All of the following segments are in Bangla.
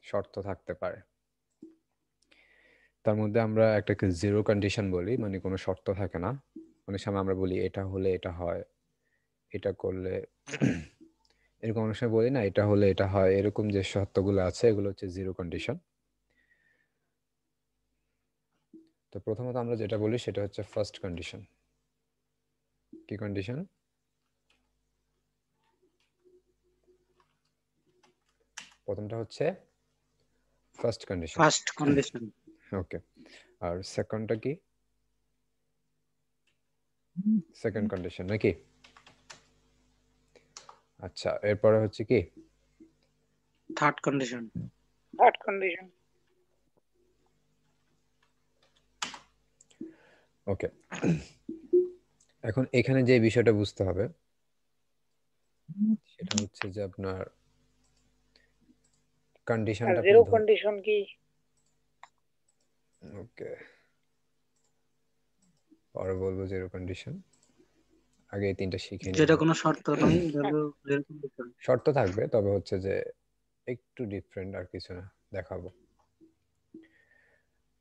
শর্ত থাকতে পারে। তার মধ্যে আমরা একটাকে জিরো কন্ডিশন বলি, মানে কোনো শর্ত থাকে না। অনেক সময় আমরা বলি এটা হলে এটা হয়, এটা করলে এরকম অনেক সময় বলি না, এটা হলে এটা হয়, এরকম যে শর্তগুলো আছে এগুলো হচ্ছে জিরো কন্ডিশন। তো প্রথমত আমরা যেটা বলি সেটা হচ্ছে ফার্স্ট কন্ডিশন। কি কন্ডিশন? প্রথমটা হচ্ছে first condition. First condition. Okay, আর সেকেন্ডটা কি? সেকেন্ড কন্ডিশন নাকি? আচ্ছা, এরপরে হচ্ছে কি? Third condition. Third condition. Okay, এখন এখানে যে বিষয়টা বুঝতে হবে সেটা হচ্ছে যে আপনার কন্ডিশনটা জিরো কন্ডিশন কি? ওকে, পরে বলবো জিরো কন্ডিশন, আগে এই তিনটা শিখে নিই। যেটা কোনো শর্ত নাই, জিরো কন্ডিশন। শর্ত থাকবে, তবে হচ্ছে যে একটু ডিফারেন্ট, আর কিছু না, দেখাবো।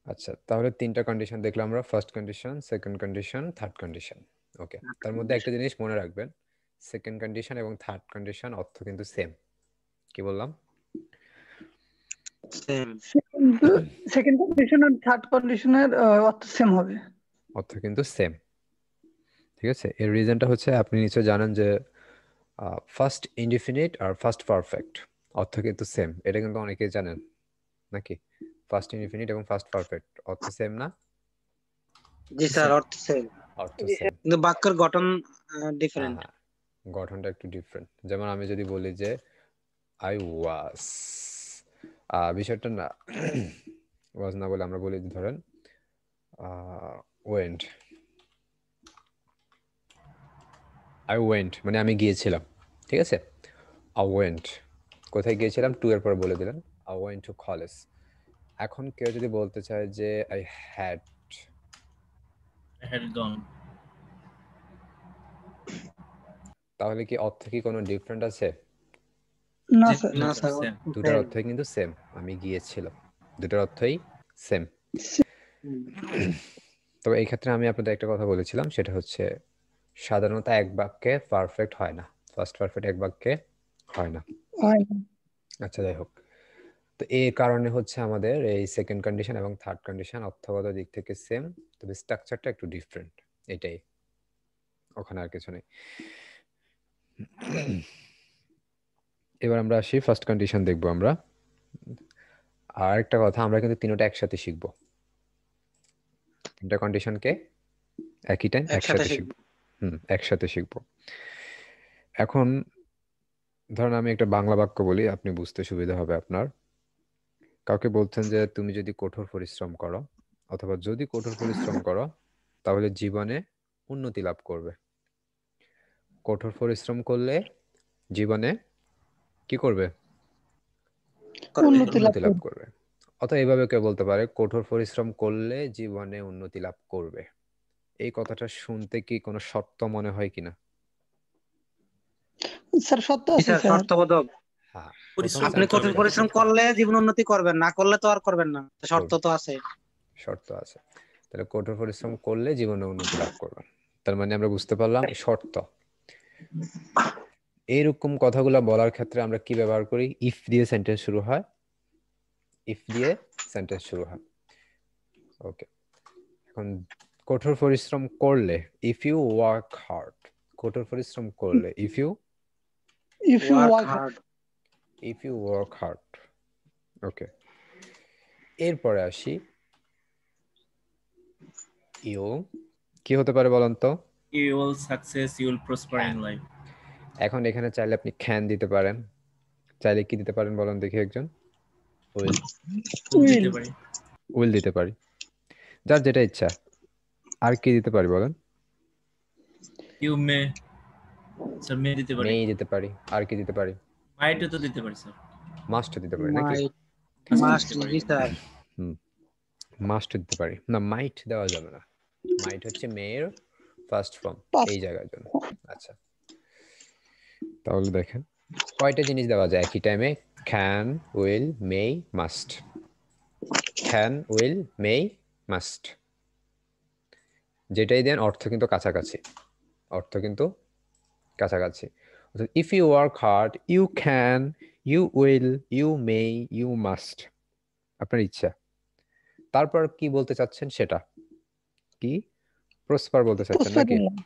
আচ্ছা, তাহলে তিনটা কন্ডিশন দেখলাম আমরা, first condition, second condition, third condition. Okay, তার মধ্যে একটা জিনিস মনে রাখবেন, সেকেন্ড কন্ডিশন এবং থার্ড কন্ডিশন অর্থ কিন্তু সেম। কি বললাম? সেম। সেকেন্ড কন্ডিশন আর থার্ড কন্ডিশনের অর্থ সেম হবে। অর্থ কিন্তু সেম, ঠিক আছে। এর রিজনটা হচ্ছে আপনি নিশ্চয় জানেন যে ফার্স্ট ইনডিফিনিট আর ফার্স্ট পারফেক্ট অর্থ কিন্তু সেম। এটা কিন্তু অনেকেই জানেন নাকি? ফার্স্ট ইনডিফিনিট এবং ফার্স্ট পারফেক্ট অর্থ সেম না? জি স্যার, অর্থ সেম, অর্থ সেম, কিন্তু বাক্যের গঠন ডিফারেন্ট। হ্যাঁ, গঠনটা একটু ডিফারেন্ট। যেমন আমি যদি বলি যে আই ওয়াজ, বিষয়টা না ওয়াজ না বলে আমরা বলি ধরেন ওয়েন্ট। আই ওয়েন্ট মানে আমি গিয়েছিলাম, ঠিক আছে। আই ওয়েন্ট, কোথায় গিয়েছিলাম? টু এর পর বলে দিলেন আই ওয়েন্ট টু কলেজ। এখন কেউ যদি বলতে চায় যে আই হ্যাড গন, তাহলে কি অর্থ কি কোনো ডিফারেন্ট আছে? না স্যার। না স্যার, দুটার অর্থই কিন্তু সেম, আমি গিয়েছিলাম, দুটার অর্থই সেম। তবে এই ক্ষেত্রে আমি আপনাদের একটা কথা বলেছিলাম, সেটা হচ্ছে সাধারণত এক বাক্যে পারফেক্ট হয় না, ফার্স্ট পারফেক্ট এক বাক্যে হয় না। আচ্ছা, যাই হোক, তো এই কারণে হচ্ছে আমাদের এই সেকেন্ড কন্ডিশন এবং থার্ড কন্ডিশন অর্থগত দিক থেকে সেম, তবে স্ট্রাকচারটা একটু ডিফারেন্ট, এটাই, ওখানে আর কিছু নেই। এবার আমরা আসি ফার্স্ট কন্ডিশন দেখবো আমরা। আর একটা কথা, আমরা কিন্তু তিনটা একসাথে শিখবো, তিনটা কন্ডিশনকে একই টাইম একসাথে শিখবো। একসাথে শিখবো। এখন ধরুন আমি একটা বাংলা বাক্য বলি, আপনি বুঝতে সুবিধা হবে আপনার। কাউকে বলছেন যে তুমি যদি কঠোর পরিশ্রম করো, অথবা যদি কঠোর পরিশ্রম করো তাহলে জীবনে উন্নতি লাভ করবে। কঠোর পরিশ্রম করলে জীবনে কি করবে? উন্নতি লাভ করবে। অথবা এইভাবে কেউ বলতে পারে কঠোর পরিশ্রম করলে জীবনে উন্নতি লাভ করবে। এই কথাটা শুনতে কি কোনো শর্ত মনে হয় কিনা? স্যার সত্য আছে স্যার, স্যার। শর্তবোধক। হ্যাঁ, আপনি কঠোর পরিশ্রম করলে জীবন উন্নতি করবেন, না করলে তো আর করবেন না, শর্ত তো আছে। শর্ত আছে, তাহলে কঠোর পরিশ্রম করলে জীবনে উন্নতি লাভ করবেন, তার মানে আমরা বুঝতে পারলাম শর্ত। এইরকম কথাগুলো বলার ক্ষেত্রে আমরা কি ব্যবহার করি? ইফ দিয়ে সেন্টেন্স শুরু হয়, ইফ দিয়ে সেন্টেন্স শুরু হয়। ওকে, এখন কঠোর পরিশ্রম করলে, ইফ ইউ ওয়ার্ক হার্ড, কঠোর পরিশ্রম করলে if you work hard. If you work hard. Okay, এরপরে আসি ইউ, কি হতে পারে বলেন তো? you will success, you will prosper in life. এখন এখানে চাইলে আপনি ক্যান দিতে পারেন, চাইলে কি দিতে পারেন বলেন দেখি একজন? উইল দিতে পারি, উইল দিতে পারি, যার যেটা ইচ্ছা। আর কি দিতে পারি বলেন? you may, স্যার মে দিতে পারি, মেই দিতে পারি, আর কি দিতে পারি? might তো দিতে পারি স্যার, মাস্ট দিতে পারি নাকি? মাস্ট, জি স্যার। মাস্ট দিতে পারি না, মাইট দেওয়া যাবে না। মাইট হচ্ছে মেয়ের ফার্স্ট ফর্ম এই জায়গার জন্য। আচ্ছা, তাহলে দেখেন কয়টা জিনিস দেওয়া যায় একই টাইমে can, will, may, must. Can, will, may, must. যেটাই দেন অর্থ কিন্তু কাছাকাছি, অর্থ কিন্তু কাছাকাছি। If you work hard, you can, you will, you may, you must. আপনার ইচ্ছা। তারপর কি বলতে চাচ্ছেন সেটা কি? প্রসপার বলতে চাচ্ছেন Prosper নাকি? in life.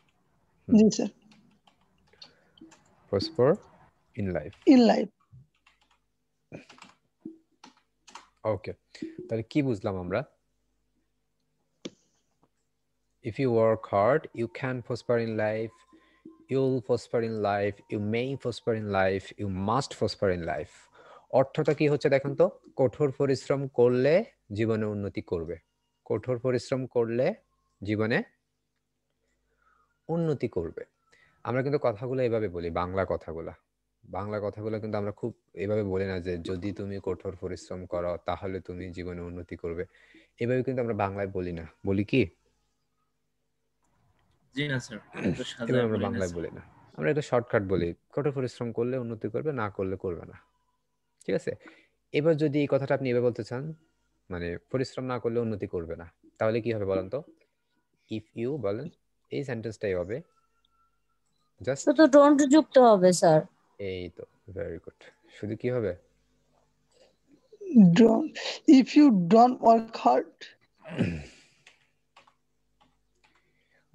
G sir, Prosper in life. in life. ওকে, তাহলে কি বুঝলাম আমরা? If you work hard, you can prosper in life, you'll prosper in life, you may prosper in life, you must prosper in life. অর্থটা কি হচ্ছে দেখুন তো, কঠোর পরিশ্রম করলে জীবনে উন্নতি করবে, কঠোর পরিশ্রম করলে জীবনে উন্নতি করবে। আমরা কিন্তু কথাগুলো এভাবে বলি, বাংলা কথাগুলো কিন্তু আমরা খুব এভাবে বলি না যে যদি তুমি কঠোর পরিশ্রম করো তাহলে তুমি জীবনে উন্নতি করবে, এভাবে কিন্তু আমরা বাংলায় বলি না। বলি কি? জি না স্যার, তো এভাবে সাজায় আমরা বলি না বাংলায় স্যার। বলি না, আমরা এটা শর্টকাট বলি, কঠোর পরিশ্রম করলে উন্নতি করবে, না করলে করবে না। ঠিক আছে, এবার যদি এই কথাটা আপনি এভাবে বলতে চান, মানে পরিশ্রম না করলে উন্নতি করবে না, তাহলে কি হবে বলেন তো? ইফ ইউ বলেন, এই সেন্টেন্সটাই হবে জাস্ট, শুধু ডোন্ট যুক্ত হবে স্যার। এই তো, ভেরি গুড। শুধু কি হবে? Don't, if you don't work hard,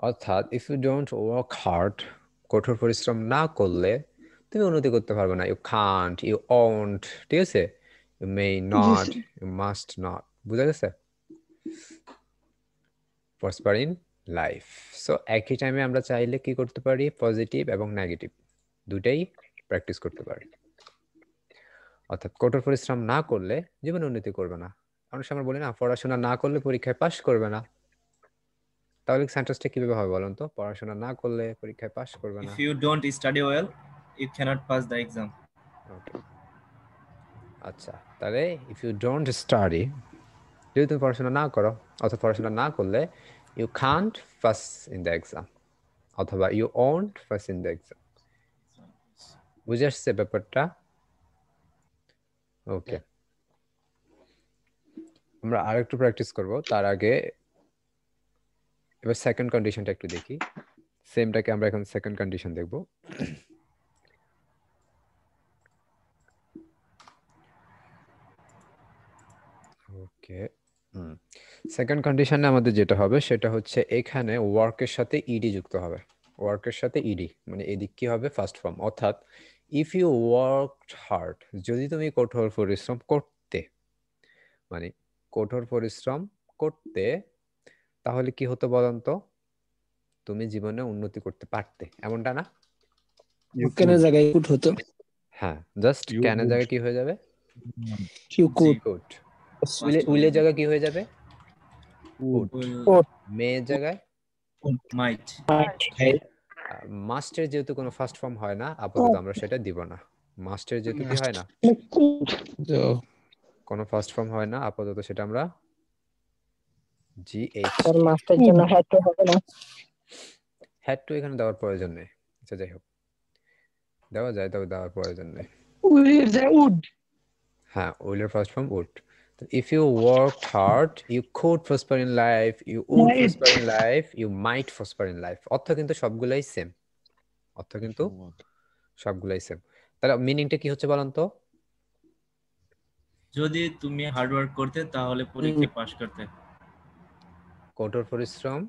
অর্থাৎ if you don't work hard, কঠোর পরিশ্রম না করলে তুমি উন্নতি করতে পারবে না। ইউ কান্ট, ইউ ওন্ট, ঠিক আছে, you may not, sir. You must not. বুঝা গেছে? Prosper in life. সো একই টাইমে আমরা চাইলে কি করতে পারি, পজিটিভ এবং নেগেটিভ দুটাই প্র্যাকটিস করতে পারি। অর্থাৎ কঠোর পরিশ্রম না করলে জীবনে উন্নতি করবে না। অনেক সময় আমরা বলি না, পড়াশোনা না করলে পরীক্ষায় পাশ করবে না। তাহলে সেন্টেন্সটা কিভাবে হবে বলুন তো? পড়াশোনা না করলে পরীক্ষায় পাশ করবে না। If you don't study well, you cannot pass the exam. ওকে, আচ্ছা, তাহলে ইফ ইউ ডোন্ট স্টাডি, যদি তুমি পড়াশোনা না করো অথবা পড়াশোনা না করলে, you can't pass in the exam, অথবা you won't pass in the exam. বুঝে আসছে ব্যাপারটা? ওকে, আমরা আরেকটু প্র্যাকটিস করব। তার আগে এবার সেকেন্ড কন্ডিশনটা একটু দেখি। সেমটাকে আমরা এখন সেকেন্ড কন্ডিশন দেখব। ওকে, সেকেন্ড কন্ডিশনে আমাদের যেটা হবে সেটা হচ্ছে এখানে ওয়ার্কের সাথে ইডি যুক্ত হবে। ওয়ার্কের সাথে ইডি মানে এদিক কি হবে, ফার্স্ট ফর্ম। অর্থাৎ ইফ ইউ ওয়ার্কড হার্ড, যদি তুমি কঠোর পরিশ্রম করতে, মানে কঠোর পরিশ্রম করতে, তাহলে কি হতো বলুন তো? তুমি জীবনে উন্নতি করতে পারতে, এমনটা না? ক্যানের জায়গায় কুড হতো। হ্যাঁ, জাস্ট You ক্যানের would. জায়গায় কি হয়ে যাবে, ইউ কুড। কুড। উইলের জায়গায় কি হয়ে যাবে, উড। Will, মেয়ের জায়গায় might. মাস্টের যেহেতু কোনো ফার্স্ট ফর্ম হয় না, আপাতত আমরা সেটা দিব না। মাস্টের যেহেতু কি হয় না, কোনো ফার্স্ট ফর্ম হয় না, আপাতত সেটা আমরা জিএইচ, স্যার মাস্টার জন্য হ্যাড টু হবে না। হ্যাড টু এখানে দেওয়ার প্রয়োজন নেই। আচ্ছা যাই হোক, দেওয়া যায়, তবে দেওয়ার প্রয়োজন নেই। Will the wood. হ্যাঁ, উইলের first form would. If you worked hard, you could prosper in life, you would Might. prosper in life, you might prosper in life. অর্থ কিন্তু সবগুলাই সেম, অর্থ কিন্তু সবগুলাই সেম। তাহলে মিনিংটা কি হচ্ছে বলেন তো? যদি তুমি হার্ড ওয়ার্ক করতে তাহলে পরীক্ষায় পাশ করতে। কঠোর পরিশ্রম,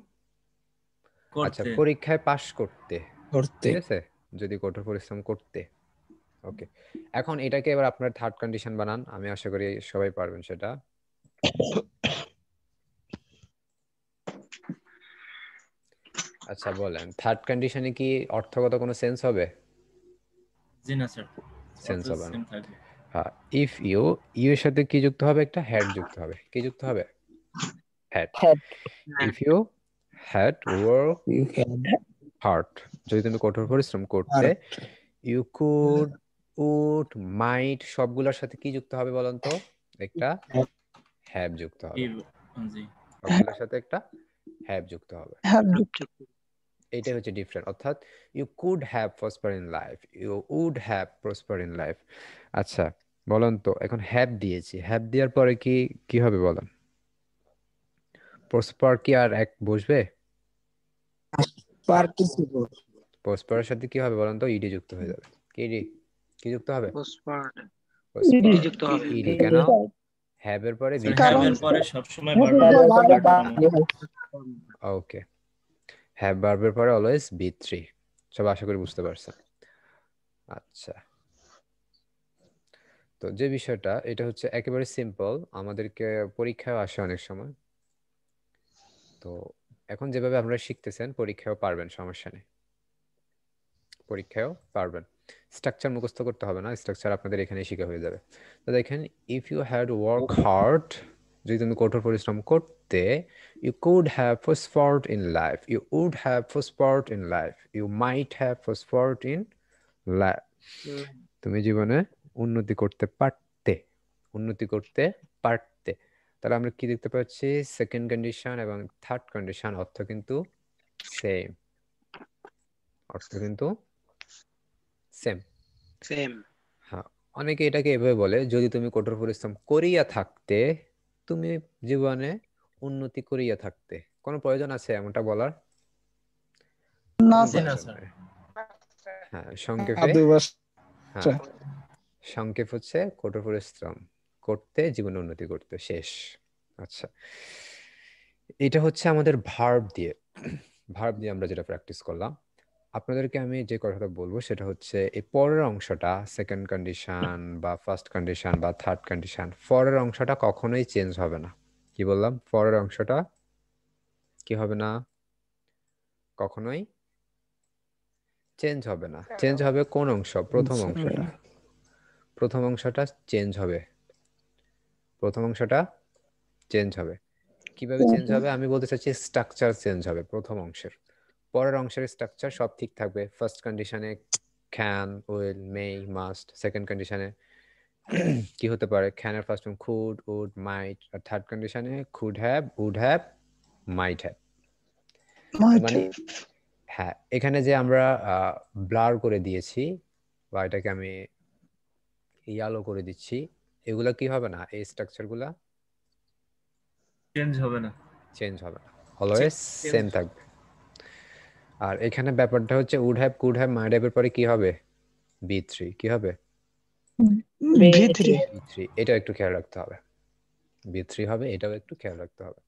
আচ্ছা, করতে। পরীক্ষায় পাশ করতে, করতে। ঠিক আছে, যদি কঠোর পরিশ্রম করতে। ওকে, এখন এটাকে এবার আপনার থার্ড কন্ডিশন বানান, আমি আশা করি সবাই পারবেন সেটা। আচ্ছা বলেন, থার্ড কন্ডিশনে কি অর্থগত কোনো সেন্স হবে? জি না স্যার, সেন্স হবে না। সেম থাকবে। হ্যাঁ, ইফ ইউ, ইউ এর সাথে কি যুক্ত হবে, একটা হ্যাড যুক্ত হবে। কি যুক্ত হবে? Had. Had. If you had work you can hard, যদি তুমি কঠোর পরিশ্রম করতে, ইউ কুড, উড, মাইট, সবগুলোর সাথে কি যুক্ত হবে বলেন তো? একটা হ্যাভ যুক্ত হবে। জি। সবগুলোর সাথে একটা হ্যাভ যুক্ত হবে। Have এটাই হচ্ছে ডিফারেন্ট। অর্থাৎ you could have prosper in life, you would have prosper in life. আচ্ছা, বলেন তো, এখন হ্যাভ দিয়েছি, হ্যাভ দেওয়ার পরে কি কি হবে বলেন? পোস্টপার কি আর এক বসবে? পার্টিসিপেট পোস্টপারের সাথে কি হবে বলেন তো? ইডি যুক্ত হয়ে যাবে। কি ইডি? কি যুক্ত হবে? পোস্টপার্ট পোস্টপার। ইডি যুক্ত হবে। ইডি কেন? হ্যাভ এর পরে স্যার বিথ্রি হ্যাভ কারণ এর পরে সবসময় হ্যাঁ, ভার্বের ভার্ব ওকে, হ্যাভ ভার্বের পরে অলওয়েজ বি3। সব আশা করি বুঝতে পারছেন। আচ্ছা, তো যে বিষয়টা এটা হচ্ছে একেবারে সিম্পল, আমাদেরকে পরীক্ষায় আসে অনেক সময়। তো এখন যেভাবে আপনারা শিখতেছেন পরীক্ষায়ও পারবেন, সমস্যা নেই, পরীক্ষায়ও পারবেন। স্ট্রাকচার মুখস্থ করতে হবে না, স্ট্রাকচার আপনাদের এখানে শিখা হয়ে যাবে। তো দেখেন, if you had work hard, যদি তুমি কঠোর পরিশ্রম করতে, you could have prospered in life, you would have prospered in life, you might have prospered in life. তুমি জীবনে উন্নতি করতে পারতে, উন্নতি করতে পারতে। তাহলে আমরা কি দেখতে পাচ্ছি? সেকেন্ড কন্ডিশন এবং থার্ড কন্ডিশন অর্থ কিন্তু সেম, অর্থ কিন্তু সেম। সেম। হ্যাঁ, অনেকে এটাকে এভাবে বলে, যদি তুমি কঠোর পরিশ্রম করিয়া থাকতে, তুমি জীবনে উন্নতি করিয়া থাকতে। কোনো প্রয়োজন আছে এমনটা বলার? না কোনো জি না স্যার। প্রয়োজন স্যার। নেই। হ্যাঁ, সংক্ষেপে, আদৌ হ্যাঁ, সংক্ষেপ হচ্ছে কঠোর পরিশ্রম করতে জীবনে উন্নতি করতে, শেষ। আচ্ছা, এটা হচ্ছে আমাদের ভার্ব দিয়ে, ভার্ব দিয়ে আমরা যেটা প্র্যাকটিস করলাম। আপনাদেরকে আমি যে কথাটা বলবো সেটা হচ্ছে এই পরের অংশটা, সেকেন্ড কন্ডিশন বা ফার্স্ট কন্ডিশন বা থার্ড কন্ডিশন, পরের অংশটা কখনোই চেঞ্জ হবে না। কি বললাম? পরের অংশটা কি হবে না? কখনোই চেঞ্জ হবে না। চেঞ্জ হবে কোন অংশ? প্রথম অংশটা। প্রথম অংশটা চেঞ্জ হবে, প্রথম অংশটা চেঞ্জ হবে। কিভাবে চেঞ্জ হবে? আমি বলতে চাচ্ছি স্ট্রাকচার চেঞ্জ হবে প্রথম অংশের। পরের অংশের স্ট্রাকচার সব ঠিক থাকবে। ফার্স্ট কন্ডিশনে can, will, may, must. Second কন্ডিশনে কি হতে পারে? ক্যানের first form could, would, might. আর থার্ড কন্ডিশনে could have, would have, might have. মানে হ্যাঁ, এখানে যে আমরা ব্লার করে দিয়েছি বা এটাকে আমি ইয়ালো করে দিচ্ছি, এগুলা কি হবে না? এই স্ট্রাকচারগুলা চেঞ্জ হবে না। চেঞ্জ হবে না, অলওয়েজ সেম থাকবে। আর এখানে ব্যাপারটা হচ্ছে would have, could have, might have এর পরে কি হবে? বি3। কি হবে? V3 বি3। এটা একটু খেয়াল রাখতে হবে, বি3 হবে, এটাও একটু খেয়াল রাখতে হবে।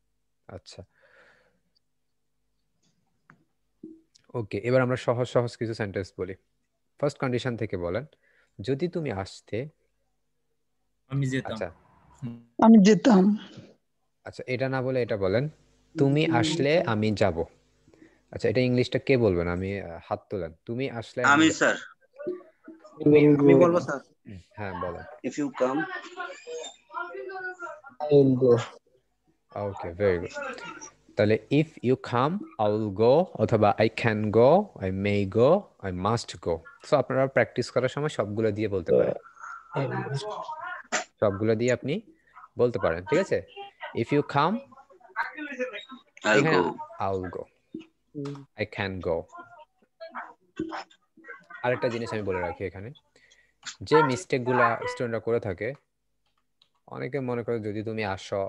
আচ্ছা, ওকে, এবার আমরা সহজ সহজ কিছু সেন্টেন্স বলি। ফার্স্ট কন্ডিশন থেকে বলেন, যদি তুমি আসতে। আমি যেতাম। আচ্ছা আমি যেতাম। আচ্ছা, এটা না বলে এটা বলেন, তুমি আসলে আমি যাব। আচ্ছা, এটা ইংলিশটা কে বলবেন? আমি হাত তোলেন। তুমি আসলে আমি স্যার, আমি বলবো স্যার। হ্যাঁ বলেন। If you come, I will go. Okay, very good. তাহলে if you come, I will go, অথবা I can go, I may go, I must go. So আপনারা প্র্যাকটিস করার সময় সবগুলো দিয়ে বলতে পারেন, সবগুলো দিয়ে আপনি বলতে পারেন, ঠিক আছে? ইফ ইউ কাম, আই এখানে go. I will go, I can go. আরেকটা জিনিস আমি বলে রাখি এখানে, যে মিস্টেক গুলা স্টুডেন্টরা করে থাকে, অনেকে মনে করে যদি তুমি আসো,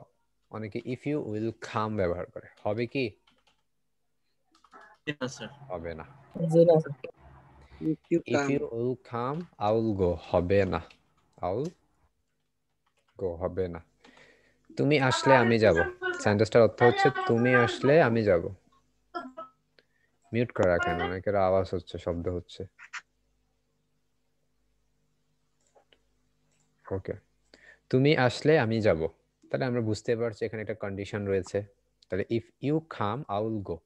অনেকে ইফ ইউ উইল কাম ব্যবহার করে। হবে কি? জি না স্যার। হবে না। জি না। If you if come, you will come, I will go, হবে না। আই উইল গো হবে না। তুমি আসলে আমি যাব, সেন্টেন্সটার অর্থ হচ্ছে তুমি আসলে আমি যাব। মিউট করে রাখেন, অনেকের আওয়াজ হচ্ছে, শব্দ হচ্ছে। ওকে, তুমি আসলে আমি যাব। তাহলে আমরা বুঝতে পারছি এখানে একটা কন্ডিশন রয়েছে। তাহলে if you come, I will go.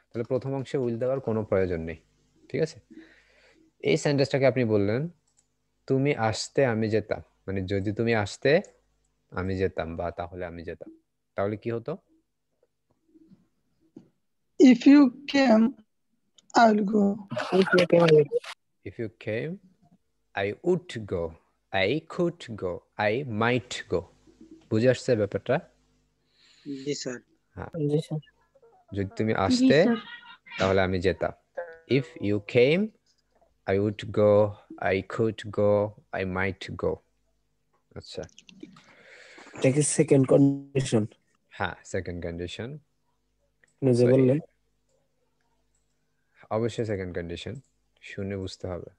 তাহলে প্রথম অংশে উইল দেওয়ার কোনো প্রয়োজন নেই, ঠিক আছে? এই সেন্টেন্সটাকে আপনি বললেন, তুমি আসতে আমি যেতাম, মানে যদি তুমি আসতে আমি যেতাম, বা তাহলে আমি যেতাম। তাহলে কি হতো? if you came I will go. If you came, I would go, I could go, I might go. বুঝে আসছে ব্যাপারটা? জি স্যার। হ্যাঁ, জি স্যার। যদি তুমি আসতে তাহলে আমি যেতাম। If you came, I would go, I could go, I might go. আচ্ছা, এটা কি সেকেন্ড কন্ডিশন হ্যাঁ সেকেন্ড কন্ডিশন। যে বললেন? অবশ্যই সেকেন্ড কন্ডিশন, শুনে বুঝতে হবে।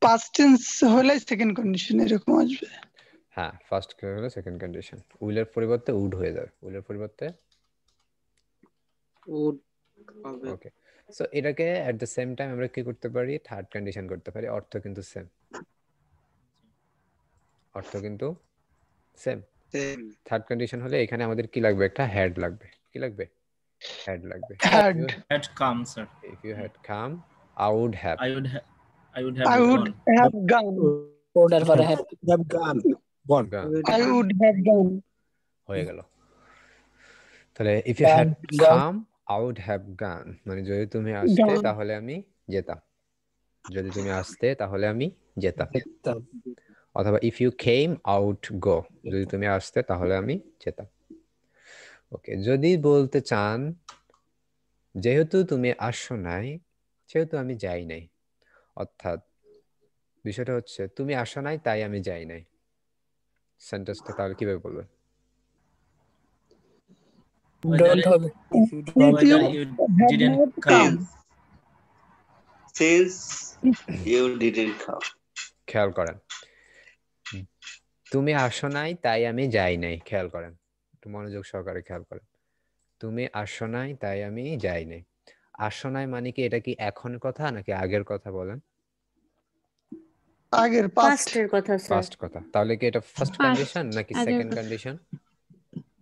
পাস্ট টেন্স হলে সেকেন্ড কন্ডিশন এরকম আসবে। হ্যাঁ, ফার্স্ট হলো সেকেন্ড কন্ডিশন। উইলের পরিবর্তে উড হয়ে যাবে, উইলের পরিবর্তে উড হবে। ওকে। সো এটাকে এট দ্য সেম টাইম আমরা কি করতে পারি, থার্ড কন্ডিশন করতে পারি। অর্থ কিন্তু সেম, অর্থ কিন্তু সেম। সেম। থার্ড কন্ডিশন হলে এখানে আমাদের কি লাগবে, একটা হেড লাগবে। কি লাগবে? হেড লাগবে। Had Had come, sir. If you had come, I would have. I would have I would gone. Have gone, ওটার পরে হ্যাভ গান বন Gone. আই উড হ্যাভ গান। হয়ে গেল। তাহলে if you had come, I would have gone, মানে যদি তুমি আসতে Gone. তাহলে আমি যেতাম, যদি তুমি আসতে তাহলে আমি যেতাম। অথবা if you came, I would go, যদি তুমি আসতে তাহলে আমি যেতাম। ওকে, যদি বলতে চান যেহেতু তুমি আসো নাই সেহেতু আমি যাই নাই, অর্থাৎ বিষয়টা হচ্ছে তুমি আসো নাই তাই আমি যাই নাই, সেন্টেন্সটা তাহলে কিভাবে বলবেন? ডোন্ট হবে Whether you Had didn't not come. Since you didn't come. খেয়াল করেন, তুমি আসো নাই তাই আমি যাই নাই। খেয়াল করেন, একটু মনোযোগ সহকারে খেয়াল করেন। তুমি আসো নাই তাই আমি যাই নাই। আসো নাই মানে কি, এটা কি এখন কথা নাকি আগের কথা বলেন? আগের পাস্ট, পাস্টের কথা স্যার। ফার্স্ট কথা। তাহলে কি এটা ফার্স্ট Past, কন্ডিশন নাকি আগের সেকেন্ড কথা। Condition?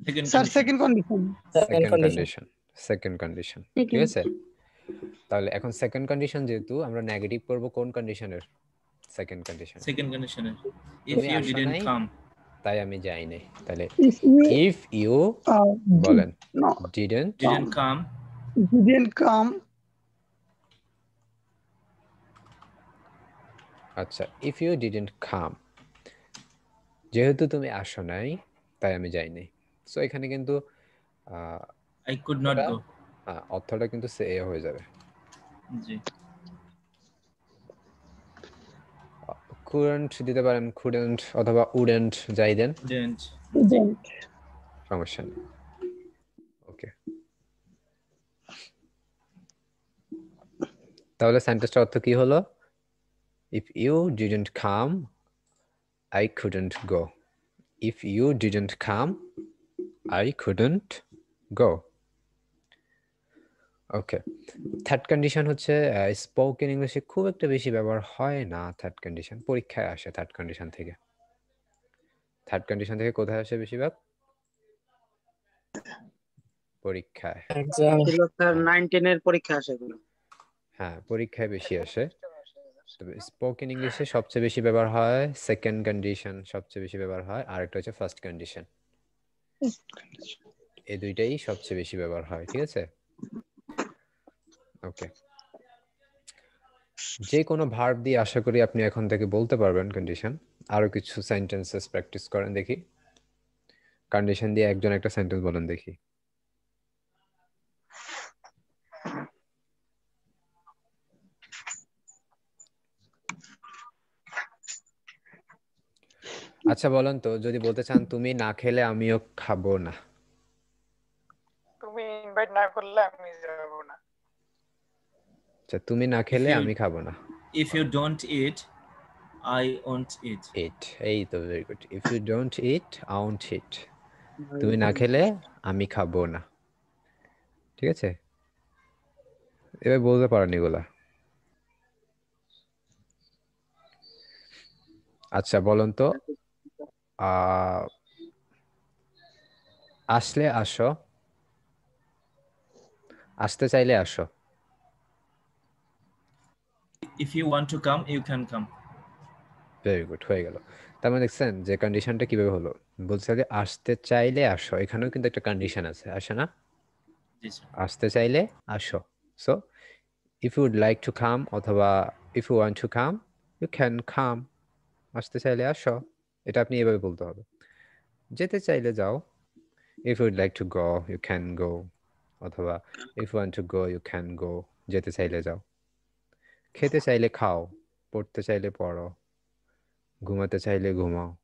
Second sir condition. Second condition. Second condition, second condition. ঠিক Second. আছে, তাহলে এখন সেকেন্ড কন্ডিশন যেহেতু আমরা নেগেটিভ করব কোন কন্ডিশনের? Second condition. Second condition. If তুমি you আসো didn't নাই come. তাই আমি যাই নাই। তাহলে If you if you বলেন didn't Didn't come. didn't come, আচ্ছা, if you didn't come, যেহেতু তুমি আসো নাই তাই আমি যাই নাই। সো এখানে কিন্তু I could not অর্থটা go. অর্থটা কিন্তু সে হয়ে যাবে। জি। couldn't দিতে পারেন, couldn't অথবা wouldn't, যাই দেন, Didn't. didn't. সমস্যা নেই। ওকে, তাহলে সেন্টেন্সটার অর্থ কি হলো? if you didn't come, I couldn't go. if you didn't come, I couldn't go. Okay, third condition হচ্ছে স্পোকেন ইংলিশে খুব একটা বেশি ব্যবহার হয় না। থার্ড কন্ডিশন পরীক্ষায় আসে। থার্ড কন্ডিশন থেকে, থার্ড কন্ডিশন থেকে কোথায় আসে বেশিরভাগ? পরীক্ষায়। ছিল স্যার 19 এর পরীক্ষা আসে এগুলো। হ্যাঁ, পরীক্ষায় বেশি আসে। তবে স্পোকেন ইংলিশে সবচেয়ে বেশি ব্যবহার হয় সেকেন্ড কন্ডিশন, সবচেয়ে বেশি ব্যবহার হয়, আর একটা হচ্ছে ফার্স্ট কন্ডিশন। এই দুইটাই সবচেয়ে বেশি ব্যবহার হয়। ঠিক আছে, ওকে। যে কোনো ভার্ব দিয়ে আশা করি আপনি এখন থেকে বলতে পারবেন কন্ডিশন। আরো কিছু সেন্টেন্সেস প্র্যাকটিস করেন দেখি। কন্ডিশন দিয়ে একজন একটা সেন্টেন্স বলেন দেখি। আচ্ছা বলেন তো, যদি বলতে চান তুমি না খেলে আমিও খাবো না। তুমি ইনভাইট না করলে আমি যাব না। আচ্ছা, তুমি না খেলে you- আমি খাবো না। If you don't eat, I won't eat. Eat, এই তো, very good. If you don't eat, I won't eat. তুমি না খেলে আমি খাবো না। ঠিক আছে, এবার বলতে পারেন এগুলা। আচ্ছা বলুন তো, আসলে আসো, আসতে চাইলে আসো। If you want to come, you can come. Very good, হয়ে গেল। তার মানে দেখছেন যে কন্ডিশনটা কিভাবে হলো। বলছে যে আসতে চাইলে আসো, এখানেও কিন্তু একটা কন্ডিশন আছে, আসে না? জি স্যার। আসতে চাইলে আসো। So if you would like to come অথবা if you want to come, you can come. আসতে চাইলে আসো, এটা আপনি এভাবে বলতে হবে। যেতে চাইলে যাও, if you would like to go, you can go. অথবা if you want to go, you can go. যেতে চাইলে যাও। খেতে চাইলে খাও, পড়তে চাইলে পড়ো, ঘুমাতে চাইলে ঘুমাও।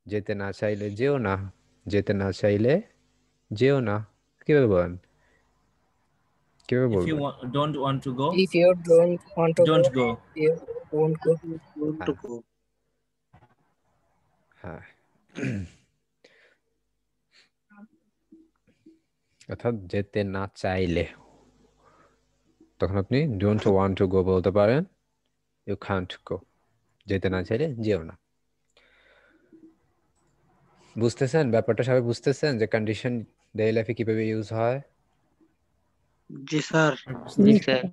যেতে না চাইলে যেও না, যেতে না চাইলে যেও না, কিভাবে বলেন, কিভাবে If you বলবেন? don't want to go, If you don't want to don't go, go. you won't go. হ্যাঁ কোনটুকু হ্যাঁ অর্থাৎ যেতে না চাইলে তখন আপনি ডোন্ট ওয়ান্ট টু গো বলতে পারেন, ইউ কান্ট গো, যেতে না চাইলে যেও না। বুঝতেছেন ব্যাপারটা, সবাই বুঝতেছেন যে কন্ডিশন ডেইলি লাইফে কিভাবে ইউজ হয়? জি স্যার জি স্যার স্যার।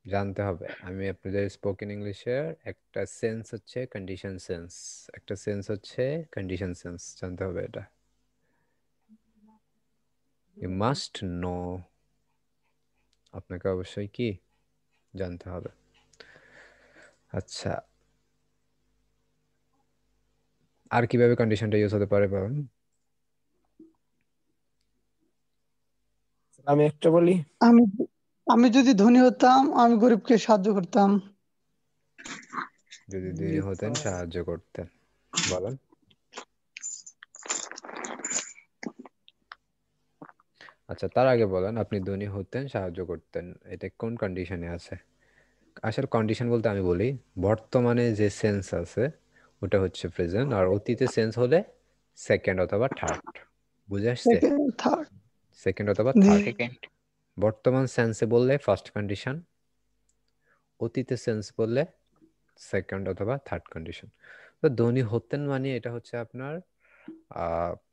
জানতে হবে। আমি আপনাদের স্পোকেন ইংলিশের একটা সেন্স হচ্ছে কন্ডিশন সেন্স, একটা সেন্স হচ্ছে কন্ডিশন সেন্স, জানতে হবে এটা। ইউ মাস্ট নো, আপনাকে অবশ্যই কি জানতে হবে। আচ্ছা, আর কিভাবে কন্ডিশনটা ইউজ হতে পারে বলেন? আমি একটা বলি, আমি আমি যদি ধনী হতাম আমি গরিবকে সাহায্য করতাম। যদি ধনী হতেন সাহায্য করতেন, বলেন। আচ্ছা, তার আগে বলেন, আপনি ধনী হতেন সাহায্য করতেন, এটা কোন কন্ডিশনে আছে? আসলে কন্ডিশন বলতে আমি বলি, বর্তমানে যে সেন্স আছে ওটা হচ্ছে প্রেজেন্ট, আর অতীতে সেন্স হলে সেকেন্ড অথবা থার্ড। বুঝে আসছে? Second third. সেকেন্ড অথবা জি থার্ড। বর্তমান সেন্সে বললে ফার্স্ট কন্ডিশন, অতীতে সেন্স বললে সেকেন্ড অথবা থার্ড কন্ডিশন। তো ধনী হতেন মানে এটা হচ্ছে আপনার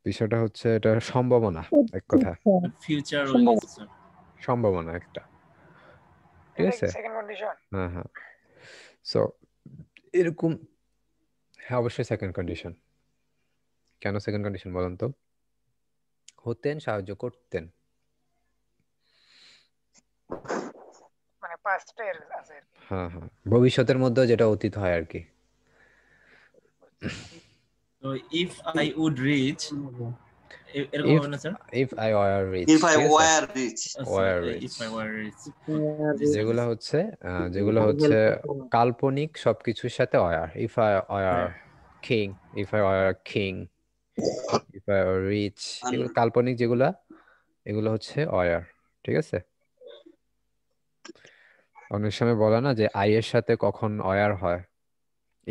বিষয়টা হচ্ছে এটা সম্ভাবনা, এক কথা Future সম্ভব। is সম্ভাবনা একটা, ঠিক এটা কি আছে? Second condition? হ্যাঁ হ্যাঁ। সো এরকম, হ্যাঁ অবশ্যই সেকেন্ড কন্ডিশন। কেন সেকেন্ড কন্ডিশন বলেন তো? হতেন সাহায্য করতেন, মানে পাঁচটা আছে। হ্যাঁ হ্যাঁ, ভবিষ্যতের মধ্যে যেটা অতীত হয় আর কি। so if I would reach এরকম ইফ হবে না sir? If I were rich, if I ঠিক আছে, were rich were If rich, I were rich. জি স্যার, যেগুলো হচ্ছে কাল্পনিক সবকিছুর সাথে were. If I were king, if I were king, if I were rich, এগুলো কাল্পনিক যেগুলা, এগুলো হচ্ছে ওয়ার, ঠিক আছে? অনেক সময় বলে না যে আই এর সাথে কখন ওয়ার হয়,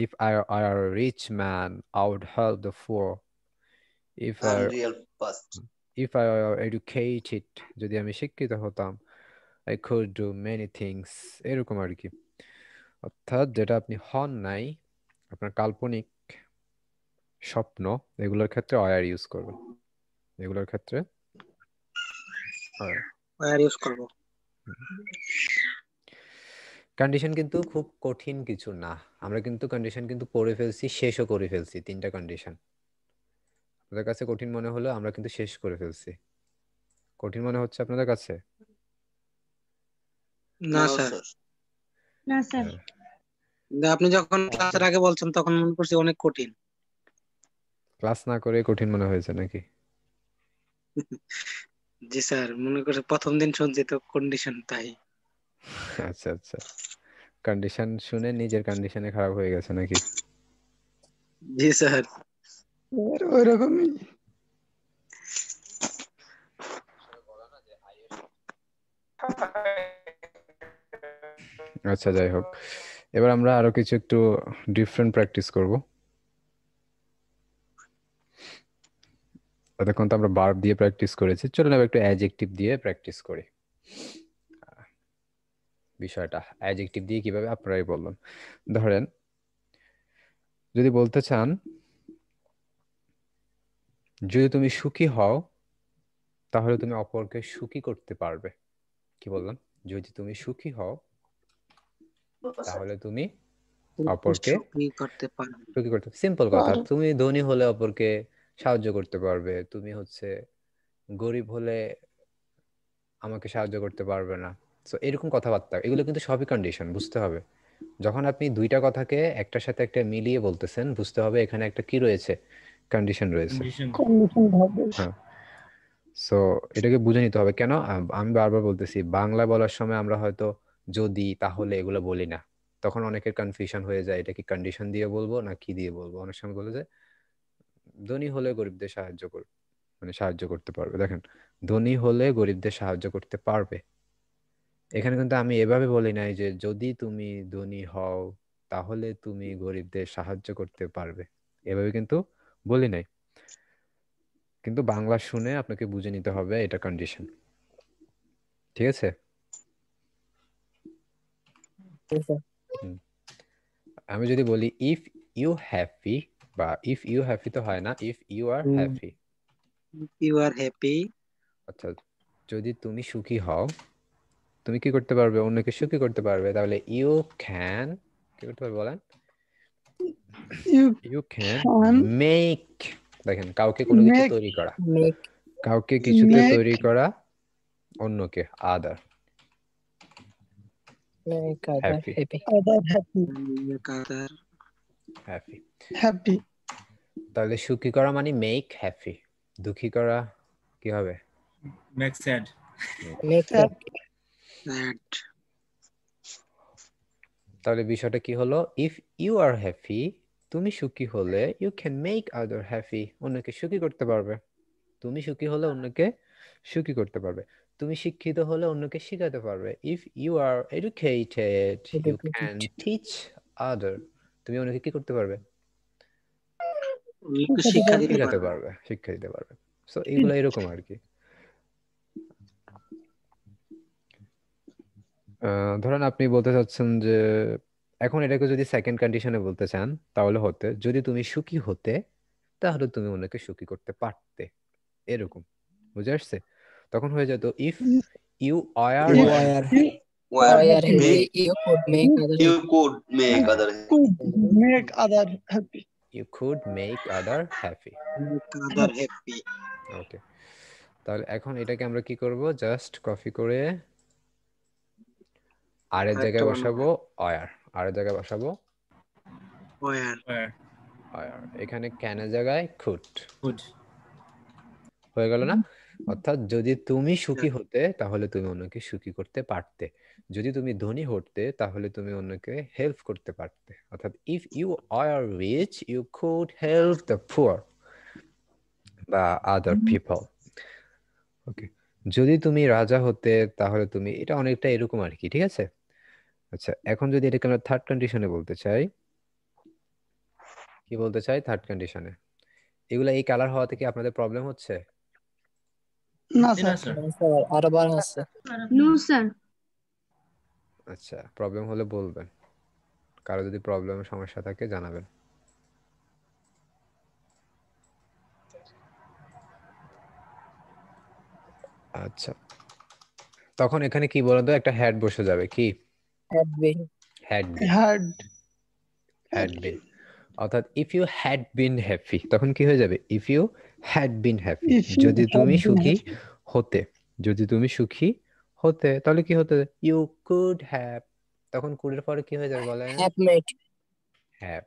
if I are rich man I would help the poor, if I unreal past if I are educated, যদি আমি শিক্ষিত হতাম, I could do many things, এরকম আর কি। অর্থাৎ যেটা আপনি হন নাই, আপনার কাল্পনিক স্বপ্ন, এগুলোর ক্ষেত্রে অয়ার ইউজ করবেন, এগুলোর ক্ষেত্রে ওয়ার ইউজ করব। কন্ডিশন কিন্তু খুব কঠিন কিছু না, আমরা কিন্তু কন্ডিশন কিন্তু পড়ে ফেলছি, শেষও করে ফেলছি, তিনটা কন্ডিশন। আপনাদের কাছে কঠিন মনে হলো, আমরা কিন্তু শেষ করে ফেলছি। কঠিন মনে হচ্ছে আপনাদের কাছে? না স্যার, না স্যার। আপনি যখন ক্লাসের আগে বলছেন তখন মনে করছি অনেক কঠিন। ক্লাস না করে কঠিন মনে হয়েছে নাকি? জি স্যার, মনে করছে প্রথম দিন শুনছি তো কন্ডিশন তাই। আচ্ছা আচ্ছা, কন্ডিশন শুনে নিজের কন্ডিশনে খারাপ হয়ে গেছে নাকি? জি স্যার। ওইরকমই। আচ্ছা, যাই হোক, এবার আমরা আরো কিছু একটু ডিফারেন্ট প্র্যাকটিস করব। এতক্ষণ তো আমরা ভার্ব দিয়ে প্র্যাকটিস করেছি, চলুন এবার একটু অ্যাডজেক্টিভ দিয়ে প্র্যাকটিস করি। বিষয়টা অ্যাডজেক্টিভ দিয়ে কিভাবে আপনারাই বললেন। ধরেন যদি বলতে চান, যদি তুমি সুখী হও তাহলে তুমি অপরকে সুখী করতে পারবে, কি বললাম? যদি তুমি সুখী হও তাহলে তুমি অপরকে সুখী করতে পারবেন। সুখী করতে, সিম্পল কথা। তুমি ধনী হলে অপরকে সাহায্য করতে পারবে, তুমি হচ্ছে গরিব হলে আমাকে সাহায্য করতে পারবে না। তো এরকম কথাবার্তা, এগুলো কিন্তু সবই কন্ডিশন, বুঝতে হবে। যখন আপনি দুইটা কথাকে একটার সাথে একটা মিলিয়ে বলতেছেন, বুঝতে হবে এখানে একটা কি রয়েছে, কন্ডিশন রয়েছে। Condition. কন্ডিশন হবে। হ্যাঁ, সো এটাকে বুঝে নিতে হবে। কেন আমি বারবার বলতেছি, বাংলা বলার সময় আমরা হয়তো যদি তাহলে এগুলো বলি না, তখন অনেকের কনফিউশন হয়ে যায়, এটা কি কন্ডিশন দিয়ে বলবো না কি দিয়ে বলবো। অনেক সময় বলে যে ধনী হলে গরিবদের সাহায্য করতে পারবে। দেখেন, ধনী হলে গরিবদের সাহায্য করতে পারবে। এখানে কিন্তু আমি এভাবে বলি নাই যে যদি তুমি ধনী হও তাহলে তুমি গরিবদের সাহায্য করতে পারবে, এভাবে কিন্তু বলি নাই। কিন্তু বাংলা শুনে আপনাকে বুঝে নিতে হবে এটা কন্ডিশন, ঠিক আছে? জি স্যার। আমি যদি বলি ইফ ইউ হ্যাপি, বা ইফ ইউ হ্যাপি তো হয় না, if you are happy, you are happy, অর্থাৎ যদি তুমি সুখী হও, তুমি কি করতে পারবে? অন্যকে সুখী করতে পারবে। তাহলে ইউ ক্যান, কি করতে পারবে বলেন? You you can can make, দেখেন কাউকে কোনো কিছু মেক তৈরি করা, মেক কাউকে কিছুতে মেক তৈরি করা, অন্যকে, আদার মেক আদার হ্যাপি, হ্যাপি। আদার হ্যাপি কাদার হ্যাপি। হ্যাপি তাহলে সুখী করা মানে মেক হ্যাপি, দুঃখী করা কি হবে? Make sad. Make sad sad, তাহলে বিষয়টা কি হলো? ইফ ইউ আর হ্যাপি, তুমি সুখী হলে, you can make other happy, অন্যকে সুখী করতে পারবে। তুমি সুখী হলে অন্যকে সুখী করতে পারবে। তুমি শিক্ষিত হলে অন্যকে শিখাতে পারবে। If you are educated, you can teach other, তুমি অন্যকে কি করতে পারবে? অন্যকে শিক্ষা দিতে শিখাতে পারবে। পারবে, শিক্ষা দিতে পারবে। সো এগুলো এরকম আর কি। ধরেন আপনি বলতে চাচ্ছেন যে এখন এটাকে যদি সেকেন্ড কন্ডিশনে বলতে চান তাহলে হতে, যদি তুমি সুখী হতে তাহলে তুমি অন্যকে সুখী করতে পারতে, এরকম। বুঝে আসছে? তখন হয়ে যেত if you are you if are you Where are happy happy make you could make other you could make other could make other happy you could make other happy. Other happy, okay, তাহলে এখন এটাকে আমরা কি করব? জাস্ট কপি করে আর এর আরেকটা জায়গায় বানাবো, বসাবো অয়ার, আর এর জায়গায় বসাবো ওয়ার, অয়ার, এখানে ক্যানের জায়গায় কুড, গুড। হয়ে গেল না? অর্থাৎ যদি তুমি সুখী হতে তাহলে তুমি অন্যকে সুখী করতে পারতে, যদি তুমি ধনী হতে তাহলে তুমি অন্যকে হেল্প করতে পারতে। অর্থাৎ if you are rich you could help the poor বা আদার পিপল। ওকে, যদি তুমি রাজা হতে তাহলে তুমি, এটা অনেকটা এরকম আর কি, ঠিক আছে? আচ্ছা, এখন যদি এটাকে আমরা থার্ড কন্ডিশনে বলতে চাই, কি বলতে চাই থার্ড কন্ডিশনে? এগুলা এই কালার হওয়া থেকে আপনাদের প্রবলেম হচ্ছে? না না স্যার স্যার। স্যার আরো বার আছে। No sir. আচ্ছা, প্রবলেম হলে বলবেন, কারো যদি প্রবলেমের সমস্যা থাকে জানাবেন। আচ্ছা, তখন এখানে কি বলতো, একটা হ্যাড বসে যাবে, কি had been had been, had had been. অর্থাৎ if you had been happy, তখন কি হয়ে যাবে? If you had been happy, if you যদি হ্যাড তুমি বিন সুখী হ্যাপি হতে, যদি তুমি সুখী হতে তাহলে কি হতে? ইউ কুড হ্যাভ, তখন কুডের পরে কি হয়ে যাবে বলেন? হ্যাভ মেড হ্যাভ,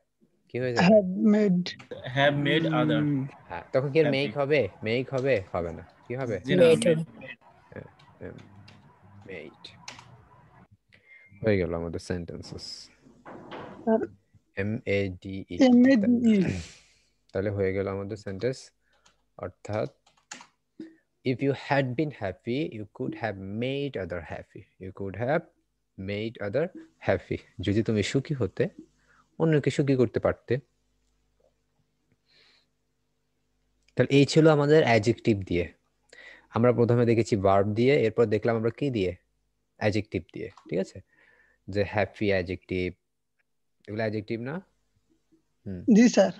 কি হয়ে যাবে? হ্যাড মেড হ্যাভ মেড আদার হ্যাঁ, তখন কি হ্যাপি। মেক হবে? মেক হবে? হবে না, কি হবে? জি না, মেড মেড। হয়ে গেল আমাদের সেন্টেন্সেস, স্যার MADE। MADE তাহলে হয়ে গেল আমাদের সেন্টেন্স। অর্থাৎ if you had been happy you could have made other happy, you could have made other happy, যদি তুমি সুখী হতে অন্যকে সুখী করতে পারতে। তাহলে এই ছিল আমাদের অ্যাডজেক্টিভ দিয়ে। আমরা প্রথমে দেখেছি ভার্ব দিয়ে, এরপর দেখলাম আমরা কি দিয়ে? অ্যাডজেক্টিভ দিয়ে, ঠিক আছে? যে হ্যাপি অ্যাডজেক্টিভ, এগুলো অ্যাডজেক্টিভ না? জি স্যার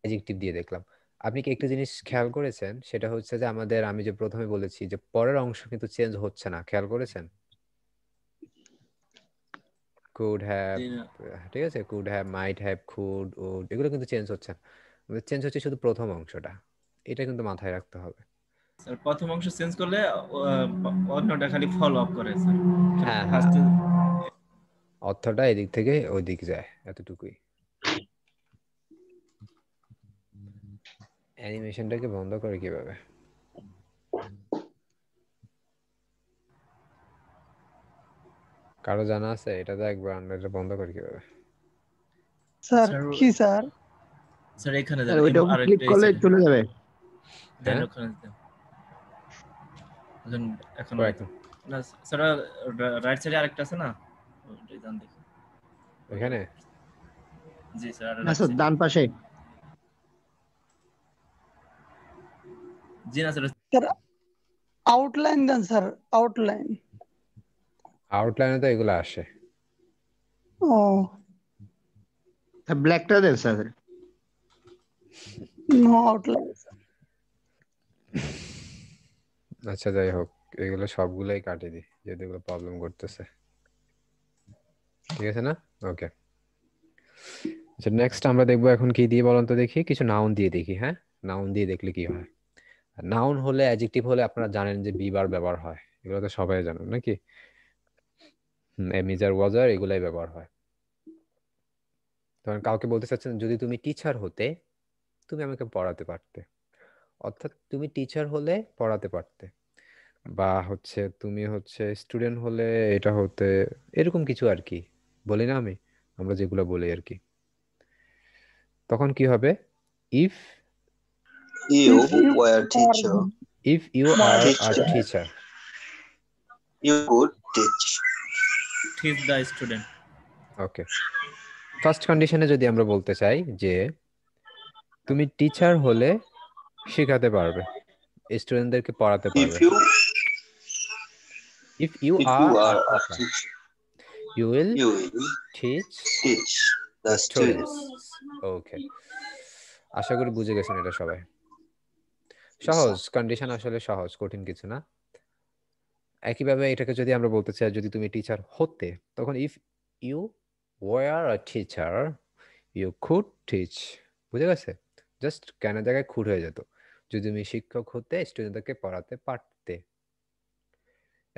অ্যাডজেক্টিভ দিয়ে দেখলাম। আপনি কি একটা জিনিস খেয়াল করেছেন? সেটা হচ্ছে যে আমাদের, আমি যে প্রথমে বলেছি যে পরের অংশ কিন্তু চেঞ্জ হচ্ছে না, খেয়াল করেছেন? কুড হ্যাভ, জি না ঠিক আছে, could have, might have, could, would, এগুলো কিন্তু চেঞ্জ হচ্ছে না, আমাদের চেঞ্জ হচ্ছে শুধু প্রথম অংশটা। এটা কিন্তু মাথায় রাখতে হবে। স্যার, প্রথম অংশ চেঞ্জ করলে অন্যটা খালি ফলো আপ করে স্যার। হ্যাঁ হ্যাঁ, ফার্স্টে অর্থটা এদিক থেকে ওই দিক যায়, এতটুকুই। অ্যানিমেশনটাকে বন্ধ করে কিভাবে? কারো জানা আছে? এটা তো একবার আমরা এটা বন্ধ করে কিভাবে? স্যার স্যার কি স্যার স্যার এখানে স্যার দেন ওইটাও ক্লিক আরেকটা করলে চলে যাবে। দেন হ্যাঁ ওখানে দেন এখন এখন কয়েক না স্যার রাইট সাইডে আরেকটা আছে না ওইটাই দেন দেখি এখানে জি স্যার না রাইট স্যার সাইডে ডান পাশে। জি না স্যার স্যার আউটলাইন দেন স্যার, আউটলাইন। আউটলাইনে তো এগুলো আসে। ও ব্ল্যাকটা দেন স্যার। No outline. আচ্ছা যাই হোক, এগুলো সবগুলোই কাটে দিই যেহেতু এগুলো প্রবলেম করতেছে। ঠিক আছে না? ওকে, আচ্ছা নেক্সট আমরা দেখবো এখন কি দিয়ে বলুন তো দেখি, কিছু নাউন দিয়ে দেখি। হ্যাঁ, নাউন দিয়ে দেখলে কি হয়। নাউন হলে, অ্যাডজেক্টিভ হলে আপনারা জানেন যে বি বার ব্যবহার হয়, এগুলো তো সবাই জানেন নাকি? এমিজার ওয়াজার এগুলাই ব্যবহার হয়। তখন কাউকে বলতে চাচ্ছেন যদি তুমি টিচার হতে তুমি আমাকে পড়াতে পারতে, অর্থাৎ তুমি টিচার হলে পড়াতে পারতে, বা হচ্ছে তুমি হচ্ছে স্টুডেন্ট হলে এটা হতে, এরকম কিছু আর কি বলি না আমরা যেগুলো বলি আর কি। তখন কি হবে? If You If you were are teacher. If you are a Teacher. Teacher, You could teach. Teach the student. Okay. First কন্ডিশনে যদি আমরা বলতে চাই যে তুমি টিচার হলে শেখাতে পারবে, স্টুডেন্টদেরকে পড়াতে If পারবে। you if you if are you a are a teacher, teacher, you will you will teach teach the the students. students. ওকে, আশা করি বুঝে গেছেন এটা সবাই। Yes, সহজ sir. কন্ডিশন, আসলে সহজ, কঠিন কিছু না। একইভাবে এটাকে যদি আমরা বলতে চাই যদি তুমি টিচার হতে, তখন if you were a teacher you could teach. বুঝে গেছে? জাস্ট কেন জায়গায় খুড হয়ে যেত, যদি তুমি শিক্ষক হতে স্টুডেন্টদেরকে পড়াতে পারতে।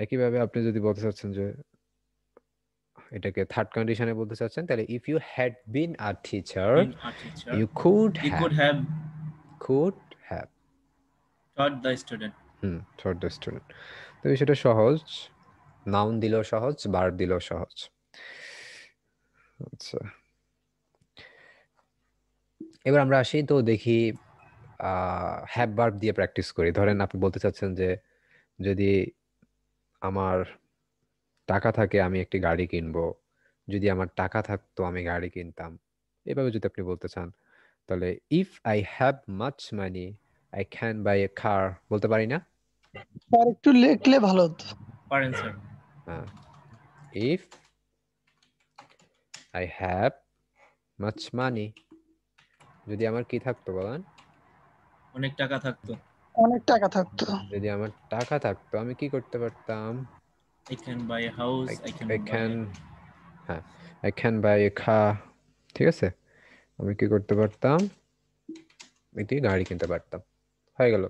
একইভাবে আপনি যদি বলতে চাচ্ছেন যে এটাকে থার্ড কন্ডিশনে বলতে চাচ্ছেন, তাহলে if you had been a teacher been a teacher you could uh could have have taught the student. For the student. তো বিষয়টা সহজ, নাউন দিলেও সহজ, বার দিলেও সহজ। আচ্ছা, এবার আমরা আসি তো দেখি হ্যাভ ভার্ব দিয়ে প্র্যাকটিস করি। ধরেন আপনি বলতে চাচ্ছেন যে যদি আমার টাকা থাকে আমি একটি গাড়ি কিনবো, যদি আমার টাকা থাকতো আমি গাড়ি কিনতাম। এভাবে যদি আপনি বলতে চান তাহলে if I have much money I can buy a car, বলতে পারি না? স্যার একটু লিখলে ভালো হতো। পারেন স্যার। হ্যাঁ, ইফ আই হ্যাভ মাচ মানি, যদি আমার কি থাকতো বলেন? অনেক টাকা থাকতো। অনেক টাকা থাকতো। যদি আমার টাকা থাকতো আমি কি করতে পারতাম? I can buy a house, I can I buy can, হ্যাঁ, I can buy a car, ঠিক আছে? আমি কি করতে পারতাম? একটি গাড়ি কিনতে পারতাম। হয়ে গেল।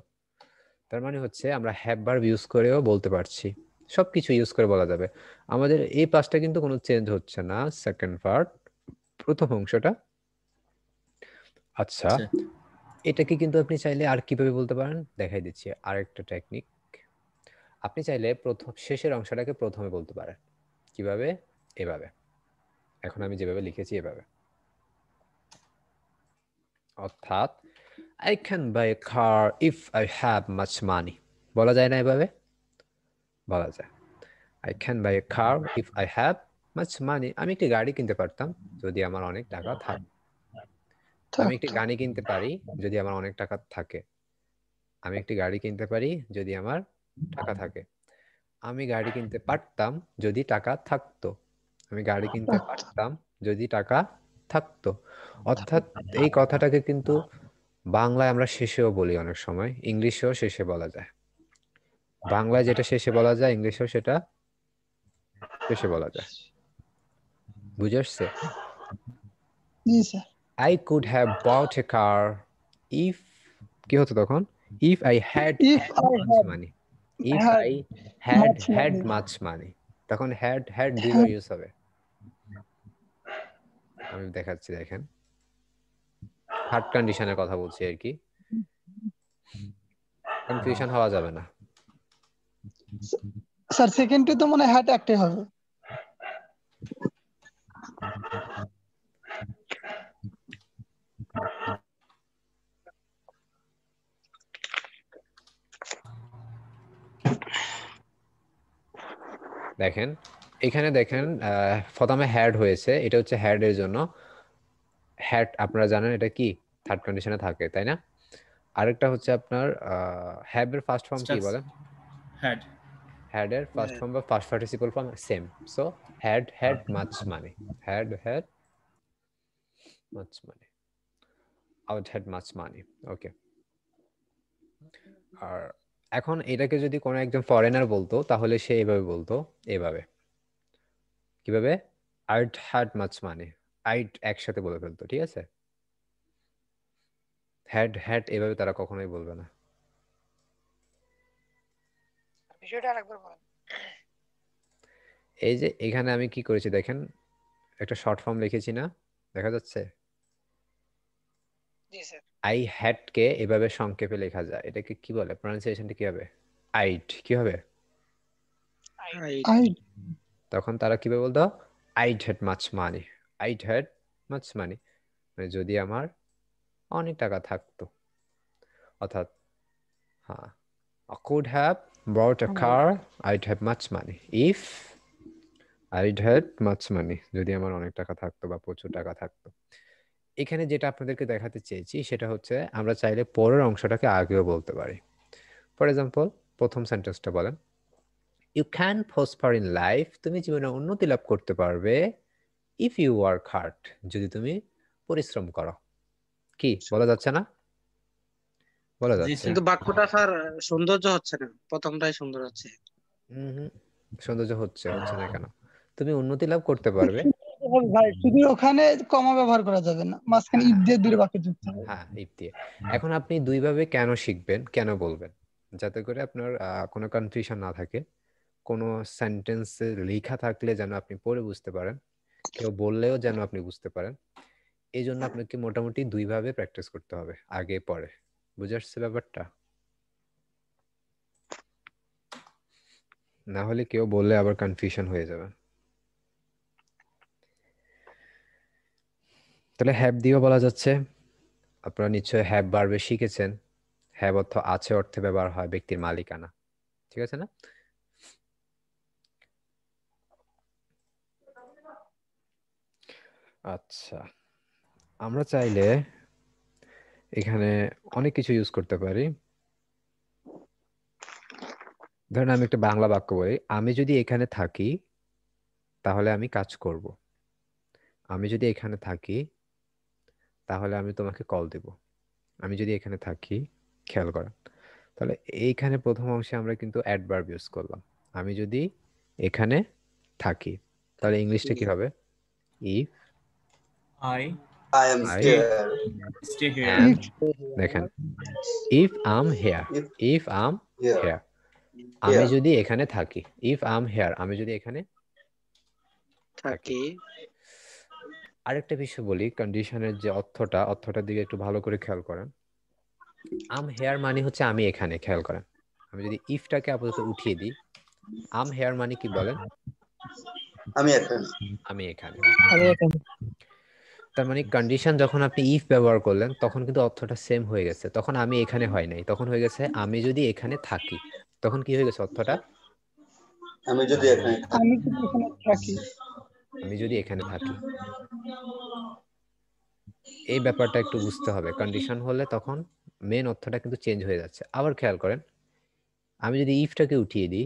তার মানে হচ্ছে আমরা হ্যাভ ভার্ব ইউজ করেও বলতে পারছি, সবকিছু ইউজ করে বলা যাবে। আমাদের এই পাঁচটা কিন্তু কোনো চেঞ্জ হচ্ছে না, সেকেন্ড পার্ট, প্রথম অংশটা। আচ্ছা, আচ্ছা এটাকে কিন্তু আপনি চাইলে আর কিভাবে বলতে পারেন দেখাই দিচ্ছি, আরেকটা টেকনিক। আপনি চাইলে প্রথম শেষের অংশটাকে প্রথমে বলতে পারেন। কিভাবে? এভাবে, এখন আমি যেভাবে লিখেছি এভাবে। অর্থাৎ I can buy a car if I have much money, বলা যায় না এভাবে? বলা যায়। I can buy a car if I have much money, আমি একটি গাড়ি কিনতে পারতাম যদি আমার অনেক টাকা থাকে। আমি একটি গাড়ি কিনতে পারি যদি আমার অনেক টাকা থাকে। আমি একটি গাড়ি কিনতে পারি যদি আমার টাকা থাকে। আমি গাড়ি কিনতে পারতাম যদি টাকা থাকতো। আমি গাড়ি কিনতে পারতাম যদি টাকা থাকতো। অর্থাৎ এই কথাটাকে কিন্তু বাংলায় আমরা শেষেও বলি, অনেক সময় ইংলিশেও শেষে বলা যায়। বাংলায় যেটা শেষে বলা যায় ইংলিশেও সেটা শেষে বলা যায়। বুঝে আসছে? জি sir. I could have bought a car if, কি হতো তখন? If I had If I much had money. If had I had much money. much money. তখন had দুইবার ইউজ হবে। আমি দেখাচ্ছি, দেখেন, থার্ড কন্ডিশনের কথা বলছি আর কি, কনফিউশন হওয়া যাবে না। স্যার সেকেন্ডে তো মনে হয় হ্যাট একটাই হবে। দেখেন এখানে দেখেন প্রথমে হ্যাড হয়েছে, এটা হচ্ছে হ্যাড এর জন্য। হ্যাড আপনারা জানেন এটা কি থার্ড কন্ডিশনে থাকে, তাই না? আরেকটা হচ্ছে আপনার হ্যাভ এর ফার্স্ট ফর্ম কি বলেন? হ্যাড। হ্যাড এর ফার্স্ট ফর্ম বা first participle form same. So had much money, had much money, out had much money. Okay. আর এখন এটাকে যদি কোনো একজন ফরেনার বলতো তাহলে সে এভাবে বলতো, এভাবে। কিভাবে? I'd had much money, I'd একসাথে বলে ফেলতো, ঠিক আছে? হ্যাড এভাবে তারা কখনোই বলবে না। বিষয়টা আরেকবার বলেন। এই যে এখানে আমি কি করেছি দেখেন, একটা শর্ট ফর্ম লিখেছি না, দেখা যাচ্ছে? জি স্যার। আই হ্যাড কে এভাবে সংক্ষেপে লেখা যায়, এটাকে কি বলে? প্রনাউন্সিয়েশনটা কি হবে? আইট। কি হবে? আই তখন তারা কিভাবে বলতো? I'd had much money, I'd had much money, মানে যদি আমার অনেক টাকা থাকতো। অর্থাৎ হ্যাঁ, I could have bought a car, I'd have much money if I'd had much money, যদি আমার অনেক টাকা থাকতো বা প্রচুর টাকা থাকতো। এখানে যেটা আপনাদেরকে দেখাতে চেয়েছি সেটা হচ্ছে আমরা চাইলে পরের অংশটাকে আগেও বলতে পারি। ফর এক্সাম্পল প্রথম সেন্টেন্সটা বলেন, you can prosper in life, তুমি জীবনে উন্নতি লাভ করতে পারবে, ইফ ইউ ওয়ার্ক হার্ড, যদি তুমি পরিশ্রম করো। কি বলা যাচ্ছে না? বলা জি যাচ্ছে। স্যার। কিন্তু বাক্যটা স্যার সৌন্দর্য হচ্ছে না, প্রথমটাই সুন্দর হচ্ছে। হুম, সৌন্দর্য হচ্ছে না কেন? তুমি উন্নতি লাভ করতে পারবে। ভাই শুধু ওখানে কমা ব্যবহার করা যাবে না, মাঝখানে হ্যাঁ ঈদ দিয়ে দুই বাক্য যুক্ত হবে। হ্যাঁ, ইফ দিয়ে। এখন আপনি দুইভাবে কেন শিখবেন, কেন বলবেন, যাতে করে আপনার কোনো কনফিউশন না থাকে, কোনো সেন্টেন্সে লেখা থাকলে যেন আপনি পড়ে বুঝতে পারেন, কেউ বললেও যেন আপনি বুঝতে পারেন। এই জন্য আপনাকে মোটামুটি দুইভাবে প্র্যাকটিস করতে হবে, আগে পরে। বুঝে আসছে ব্যাপারটা? না হলে কেউ বললে আবার কনফিউশন হয়ে যাবে। তাহলে হ্যাভ দিয়েও বলা যাচ্ছে। আপনারা নিশ্চয়ই হ্যাভ বারবে শিখেছেন। হ্যাভ অর্থ আছে অর্থে ব্যবহার হয় ব্যক্তির মালিকানা, ঠিক আছে না? আচ্ছা, আমরা চাইলে এখানে অনেক কিছু ইউজ করতে পারি। ধরেন আমি একটা বাংলা বাক্য বলি, আমি যদি এখানে থাকি তাহলে আমি কাজ করব। আমি যদি এখানে থাকি তাহলে আমি তোমাকে কল দেব। আমি যদি এখানে থাকি, খেয়াল করেন, তাহলে এইখানে প্রথম অংশে আমরা কিন্তু অ্যাডভার্ব ইউজ করলাম। আমি যদি এখানে থাকি, তাহলে ইংলিশটা কি হবে? If I I am I here. Stay here. am, দেখেন, if am here, if am Here. Here, আমি Here. যদি এখানে থাকি, ইফ আম হেয়ার, আমি যদি এখানে থাকি। থাকি। আরেকটা বিষয় বলি, কন্ডিশনের যে অর্থটার দিকে একটু ভালো করে খেয়াল করেন। আম হেয়ার মানে হচ্ছে আমি এখানে, খেয়াল করেন। আমি যদি ইফটাকে আপাতত উঠিয়ে দিই, আম হেয়ার মানে কি বলেন? আমি এখানে। আমি এখানে। আমি এখানে। তার মানে কন্ডিশন যখন আপনি ইফ ব্যবহার করলেন তখন কিন্তু অর্থটা সেম হয়ে গেছে। তখন আমি এখানে হয় নাই, তখন হয়ে গেছে আমি যদি এখানে থাকি। তখন কি হয়ে গেছে অর্থটা? আমি যদি এখানে থাকি। আমি যদি এখানে থাকি, আমি যদি এখানে থাকি। এই ব্যাপারটা একটু বুঝতে হবে। কন্ডিশন হলে তখন মেন অর্থটা কিন্তু চেঞ্জ হয়ে যাচ্ছে। আবার খেয়াল করেন, আমি যদি ইফটাকে উঠিয়ে দিই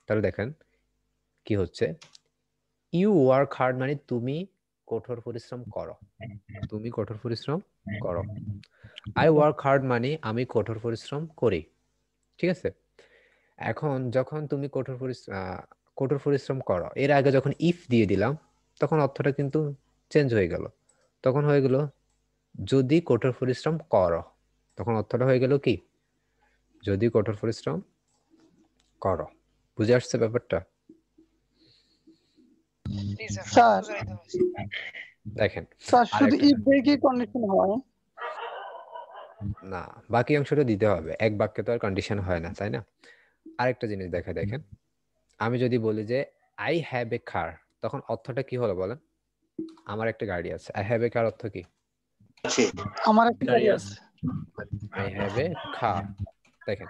তাহলে দেখেন কি হচ্ছে, ইউ ওয়ার্ক হার্ড মানে তুমি কঠোর পরিশ্রম করো, তুমি কঠোর পরিশ্রম করো। আই ওয়ার্ক হার্ড মানে আমি কঠোর পরিশ্রম করি, ঠিক আছে? এখন যখন তুমি কঠোর পরিশ্রম করো, এর আগে যখন ইফ দিয়ে দিলাম তখন অর্থটা কিন্তু চেঞ্জ হয়ে গেল। তখন হয়ে গেল যদি কঠোর পরিশ্রম করো, তখন অর্থটা হয়ে গেল কি? যদি কঠোর পরিশ্রম করো। বুঝে আসছে ব্যাপারটা? জি স্যার, স্যার বুঝাইতে পারছি। দেখেন স্যার শুধু আরেকটা, ইফ দিয়ে কি কন্ডিশন হয়? না বাকি অংশটা দিতে হবে, এক বাক্যে তো আর কন্ডিশন হয় না, তাই না? আরেকটা জিনিস দেখেন, আমি যদি বলি যে আই হ্যাভ এ কার, তখন অর্থটা কি হলো বলেন? আমার একটা গাড়ি আছে। আই হ্যাভ এ কার অর্থ কি? আছে। আমার একটা গাড়ি গাড়ি আছে। আছে। আই হ্যাভ এ কার, দেখেন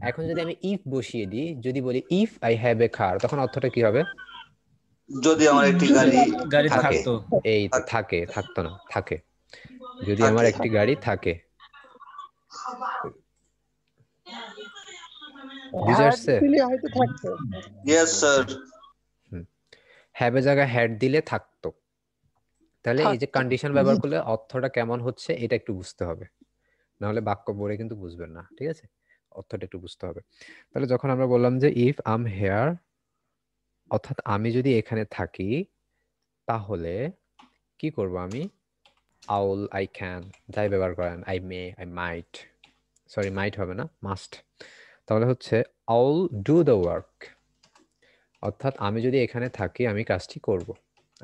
এখন যদি আমি ইফ বসিয়ে দিই, যদি বলি ইফ আই হ্যাভ এ কার, তখন অর্থটা কি হবে? যদি আমার একটি গাড়ি গাড়ি থাকে। থাকতো। এই তো থাকে, থাকতো না, থাকে। যদি থাকে। আমার একটি গাড়ি থাকে, বুঝে হ্যাড আসছে? দিলে হয়তো থাকতো। Yes sir. হ্যাভ এর জায়গায় হ্যাড দিলে থাকতো। তাহলে এই যে থাকতো। কন্ডিশন ব্যবহার করলে অর্থটা কেমন হচ্ছে এটা একটু বুঝতে হবে, নাহলে বাক্য পড়ে কিন্তু বুঝবেন না, ঠিক আছে? অর্থটা একটু বুঝতে হবে। তাহলে যখন আমরা বললাম যে ইফ আম হেয়ার, অর্থাৎ আমি যদি এখানে থাকি, তাহলে কি করব আমি? আউল, আই ক্যান, যাই ব্যবহার করেন, I may, I might, sorry might হবে না, মাস্ট। তাহলে হচ্ছে আউল ডু দ্য ওয়ার্ক, অর্থাৎ আমি যদি এখানে থাকি আমি কাজটি করব।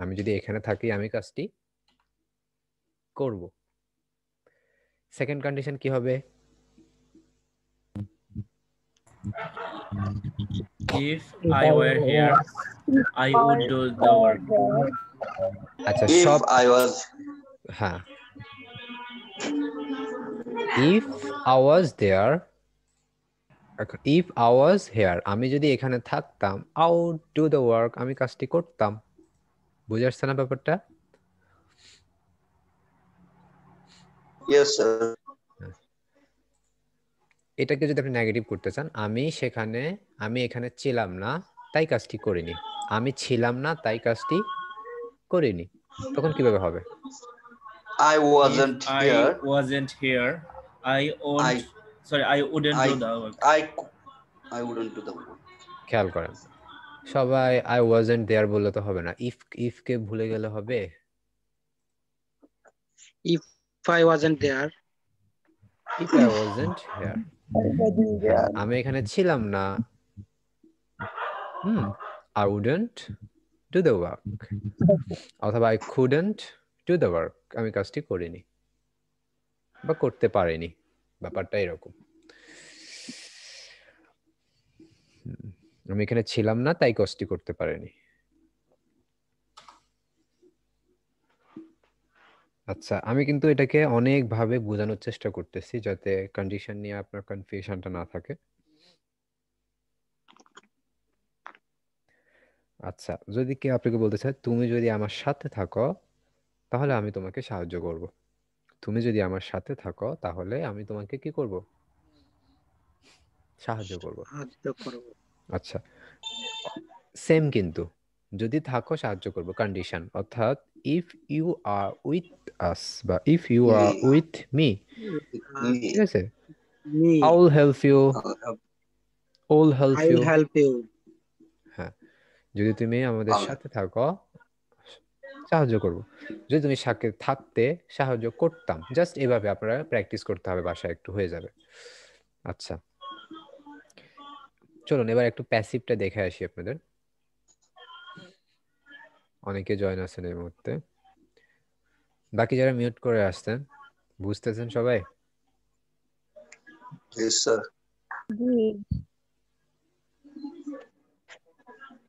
আমি যদি এখানে থাকি আমি কাজটি করব। সেকেন্ড কন্ডিশন কি হবে? If I were here, I would do the work. আচ্ছা ইফ সব, আই ওয়াজ, হ্যাঁ, if I was there, if I was here, আমি যদি এখানে থাকতাম, I would do the work, আমি কাজটি করতাম। বুঝে আসছে না ব্যাপারটা? Yes sir. এটাকে যদি আপনি নেগেটিভ করতে চান, আমি এখানে ছিলাম না তাই কাজটি করিনি, আমি ছিলাম না তাই কাজটি করিনি, তখন কিভাবে হবে? I If wasn't here, I wasn't here, I I wouldn't I do the work. I wouldn't do the work. খেয়াল করেন, সবাই আই ওয়াজন্ট দেয়ার বললে তো হবে না, ইফ কে ভুলে গেলে হবে? If I wasn't there, if I wasn't here, আমি এখানে ছিলাম না, I wouldn't do the work, অথবা I couldn't do the work, আমি কাজটি করিনি বা করতে পারিনি, ব্যাপারটা এরকম। আমি এখানে ছিলাম না তাই কাজটি করতে পারিনি। আচ্ছা, আমি কিন্তু এটাকে অনেক ভাবে বোঝানোর চেষ্টা করতেছি যাতে কন্ডিশন নিয়ে আপনার কনফিউশনটা না থাকে। আচ্ছা, যদি কেউ আপনাকে বলতে চায় তুমি যদি আমার সাথে থাকো তাহলে আমি তোমাকে সাহায্য করব, তুমি যদি আমার সাথে থাকো তাহলে আমি তোমাকে কি করব? সাহায্য করব। সাহায্য করবো। আচ্ছা, সেম কিন্তু যদি থাকো সাহায্য করব কন্ডিশন, অর্থাৎ if you are with us বা if you are with me, ঠিক আছে, me, I will help you, will help I you. Will help you. হ্যাঁ, যদি তুমি আমাদের সাথে থাকো সাহায্য করব, যদি তুমি সাথে থাকতে সাহায্য করতাম, জাস্ট এভাবে আপনারা প্র্যাকটিস করতে হবে, বাসায় একটু হয়ে যাবে। আচ্ছা, চলুন এবার একটু প্যাসিভটা দেখে আসি আপনাদের। অনেকে জয়েন আছেন এই মুহূর্তে, বাকি যারা মিউট করে আসছেন বুঝতেছেন সবাই? Yes sir.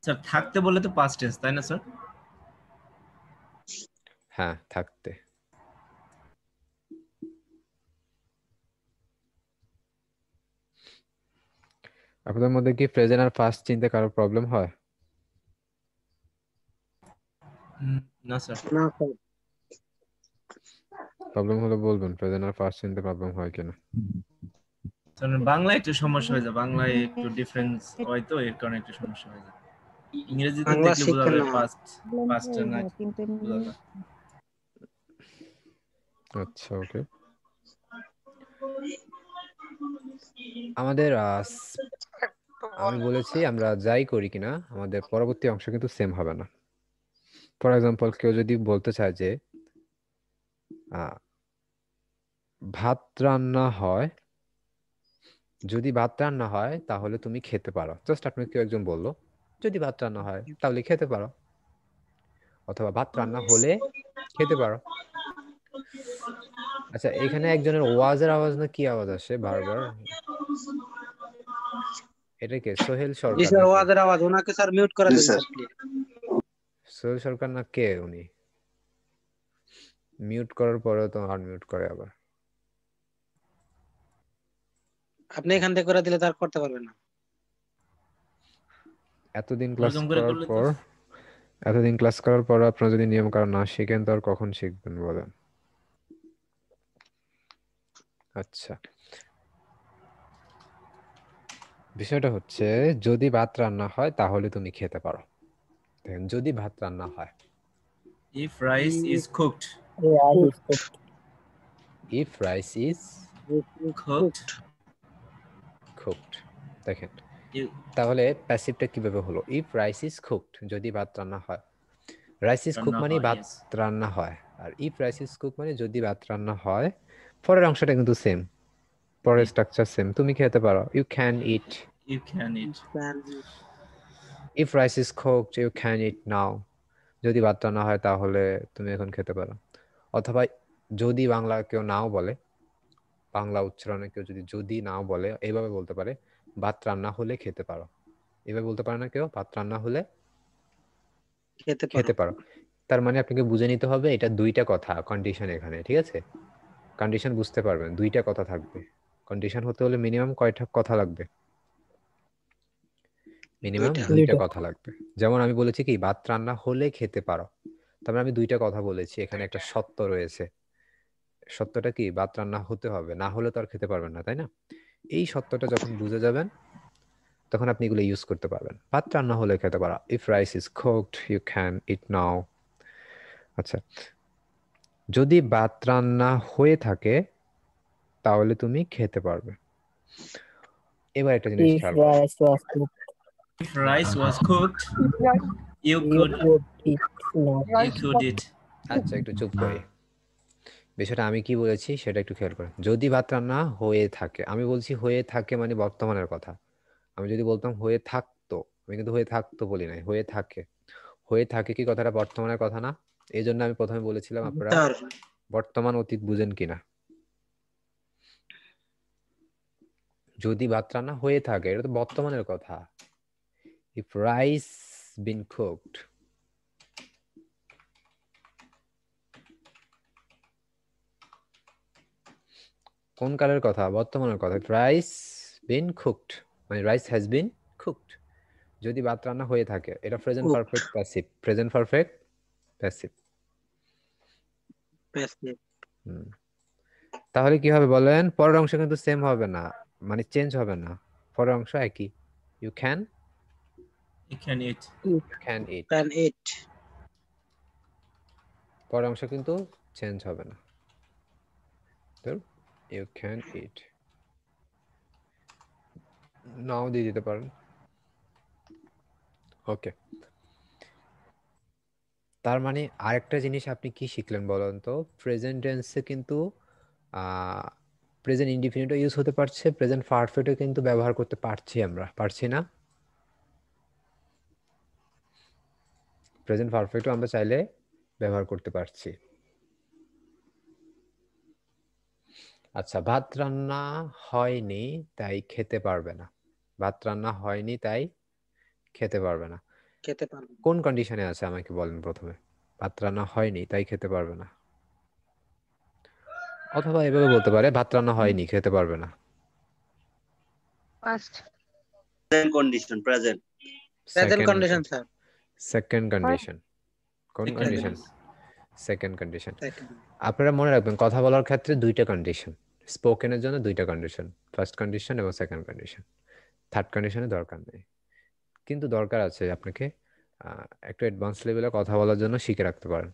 স্যার থাকতে বলে তো পাস্ট টেন্স, তাই না স্যার? হ্যাঁ, থাকতে। আপনাদের মধ্যে কি প্রেজেন্ট আর পাস্ট চিনতে কারো প্রবলেম হয়? না স্যার। না স্যার, প্রবলেম হলে বলবেন, প্রেজেন্ট আর পাস্ট চিনতে প্রবলেম হয় কিনা। স্যার বাংলায় একটু সমস্যা হয়ে যায়, বাংলায় একটু ডিফারেন্স হয় তো এর কারণে একটু সমস্যা হয়ে যায়। ইংরেজিতে বাংলা দেখলে বোঝা শিখেন যায় না। পাস্ট না বোঝা যায়। আচ্ছা, ওকে। আমাদের আমি বলেছি আমরা যাই করি কিনা আমাদের পরবর্তী অংশ কিন্তু সেম হবে না। ফর এক্সাম্পল, কেউ যদি বলতে চায় যে ভাত রান্না হয়, যদি ভাত রান্না হয় তাহলে তুমি খেতে পারো, জাস্ট আপনি কেউ একজন বললো যদি ভাত রান্না হয় তাহলে খেতে পারো, অথবা ভাত রান্না হলে খেতে পারো। আচ্ছা, এখানে একজনের ওয়াজের আওয়াজ না কি আওয়াজ আসে বারবার? এটা কে, সোহেল জি সরকার স্যার, নাকি? ওয়াজের আওয়াজ, ওনাকে স্যার মিউট করে জি দিন sir. Sir please. Sohel Sarkar না কে উনি? মিউট করার পরেও তো আনমিউট করে আবার। আপনি এখান থেকে করে দিলে তার করতে পারবেন না। এতদিন ক্লাস ওরকম করে করার করলে তো পর এতদিন ক্লাস করার পর আপনারা যদি নিয়ম কানুন না শিখেন তো আর কখন শিখবেন বলেন? আচ্ছা, বিষয়টা হচ্ছে যদি ভাত রান্না হয় তাহলে তুমি খেতে পারো। দেখেন, যদি ভাত রান্না হয়, if rice is cooked if rice is cooked cooked. দেখেন, you তাহলে প্যাসিভটা কিভাবে হলো? ইফ রাইস ইজ কুকড, যদি ভাত রান্না হয়। রাইস ইজ কুক রান্না মানে হয়, ভাত yes রান্না হয়, আর ইফ রাইস ইজ কুক মানে যদি ভাত রান্না হয়। পরের অংশটা কিন্তু সেম, পরের Yeah, স্ট্রাকচার সেম। তুমি খেতে পারো, you can eat. you can eat if rice is cooked you can eat now, যদি ভাত রান্না হয় তাহলে তুমি এখন খেতে পারো। অথবা যদি বাংলা কেউ নাও বলে, বাংলা উচ্চারণে কেউ যদি নাও বলে, এইভাবে বলতে পারে, ভাত রান্না হলে খেতে পারো। এভাবে বলতে পারে না কেউ, ভাত রান্না হলে খেতে পারো। খেতে পারো। তার মানে আপনাকে বুঝে নিতে হবে এটা দুইটা কথা কন্ডিশন এখানে, ঠিক আছে? কন্ডিশন বুঝতে পারবেন, দুইটা কথা থাকবে। কন্ডিশন হতে হলে মিনিমাম কয়টা কথা লাগবে? মিনিমাম দুইটা। দুইটা কথা লাগবে। যেমন আমি বলেছি কি, ভাত রান্না হলে খেতে পারো, তারপরে আমি দুইটা কথা বলেছি, এখানে একটা সত্য রয়েছে। সত্যটা কি? ভাত রান্না হতে হবে, না হলে তো আর খেতে পারবেন না, তাই না? এই সত্যটা যখন বুঝে যাবেন তখন আপনি এগুলো ইউজ করতে পারবেন। ভাত রান্না হলে খেতে পারো, if rice is cooked you can eat now. আচ্ছা, যদি ভাত রান্না হয়ে থাকে তাহলে তুমি খেতে পারবে। এবার একটা জিনিস If খেয়াল করো, rice was cooked, if rice was cooked you you could could eat now. you could eat আচ্ছা একটু চুপ করি। বিষয়টা আমি কি বলেছি সেটা একটু খেয়াল করেন। যদি ভাত রান্না হয়ে থাকে, আমি বলছি হয়ে থাকে মানে বর্তমানের কথা। আমি যদি বলতাম হয়ে থাকতো, আমি কিন্তু হয়ে থাকতো বলি নাই, হয়ে থাকে। হয়ে থাকে কি কথাটা বর্তমানের কথা না? এই জন্য আমি প্রথমে বলেছিলাম আপনারা তার বর্তমান অতীত বুঝেন কিনা। যদি ভাত রান্না হয়ে থাকে, এটা তো বর্তমানের কথা। ইফ রাইস বিন কুকড, কোন কালের কথা? বর্তমানের কথা। রাইস বিন কুকড মানে রাইস হ্যাজ বিন কুকড। যদি ভাত রান্না হয়ে থাকে, এটা present cooked, perfect passive, present perfect passive. passive, তাহলে কি হবে বলেন? পরের অংশ কিন্তু সেম হবে না, মানে চেঞ্জ হবে না। পরের অংশ একই, you can you can eat can eat. can eat, পরের অংশ কিন্তু চেঞ্জ হবে না, তো ইউ ক্যান ইট নাও দিয়ে দিতে পারেন। ওকে, তার মানে আরেকটা জিনিস আপনি কি শিখলেন বলেন তো? প্রেজেন্ট টেন্সে কিন্তু প্রেজেন্ট ইনডিফিনিটও ইউজ হতে পারছে, প্রেজেন্ট পারফেক্টও কিন্তু ব্যবহার করতে পারছি আমরা, পারছি না? প্রেজেন্ট পারফেক্টও আমরা চাইলে ব্যবহার করতে পারছি। আচ্ছা, ভাত রান্না হয়নি তাই খেতে পারবে না। ভাত রান্না হয়নি তাই খেতে পারবে না। খেতে পারবে। কোন কন্ডিশনে আছে আমাকে বলেন প্রথমে? ভাত রান্না হয়নি তাই খেতে পারবে না। অথবা এভাবে বলতে পারে ভাত রান্না হয়নি খেতে পারবে না। First. Present condition, present. Present condition sir. Second condition. কোন Second condition? condition. Second condition. Second. আপনারা মনে রাখবেন, কথা বলার ক্ষেত্রে দুইটা কন্ডিশন, স্পোকেনের জন্য দুইটা কন্ডিশন, ফার্স্ট কন্ডিশন এবং সেকেন্ড কন্ডিশন। থার্ড কন্ডিশনে দরকার নেই, কিন্তু দরকার আছে আপনাকে একটু অ্যাডভান্স লেভেলে কথা বলার জন্য শিখে রাখতে পারেন।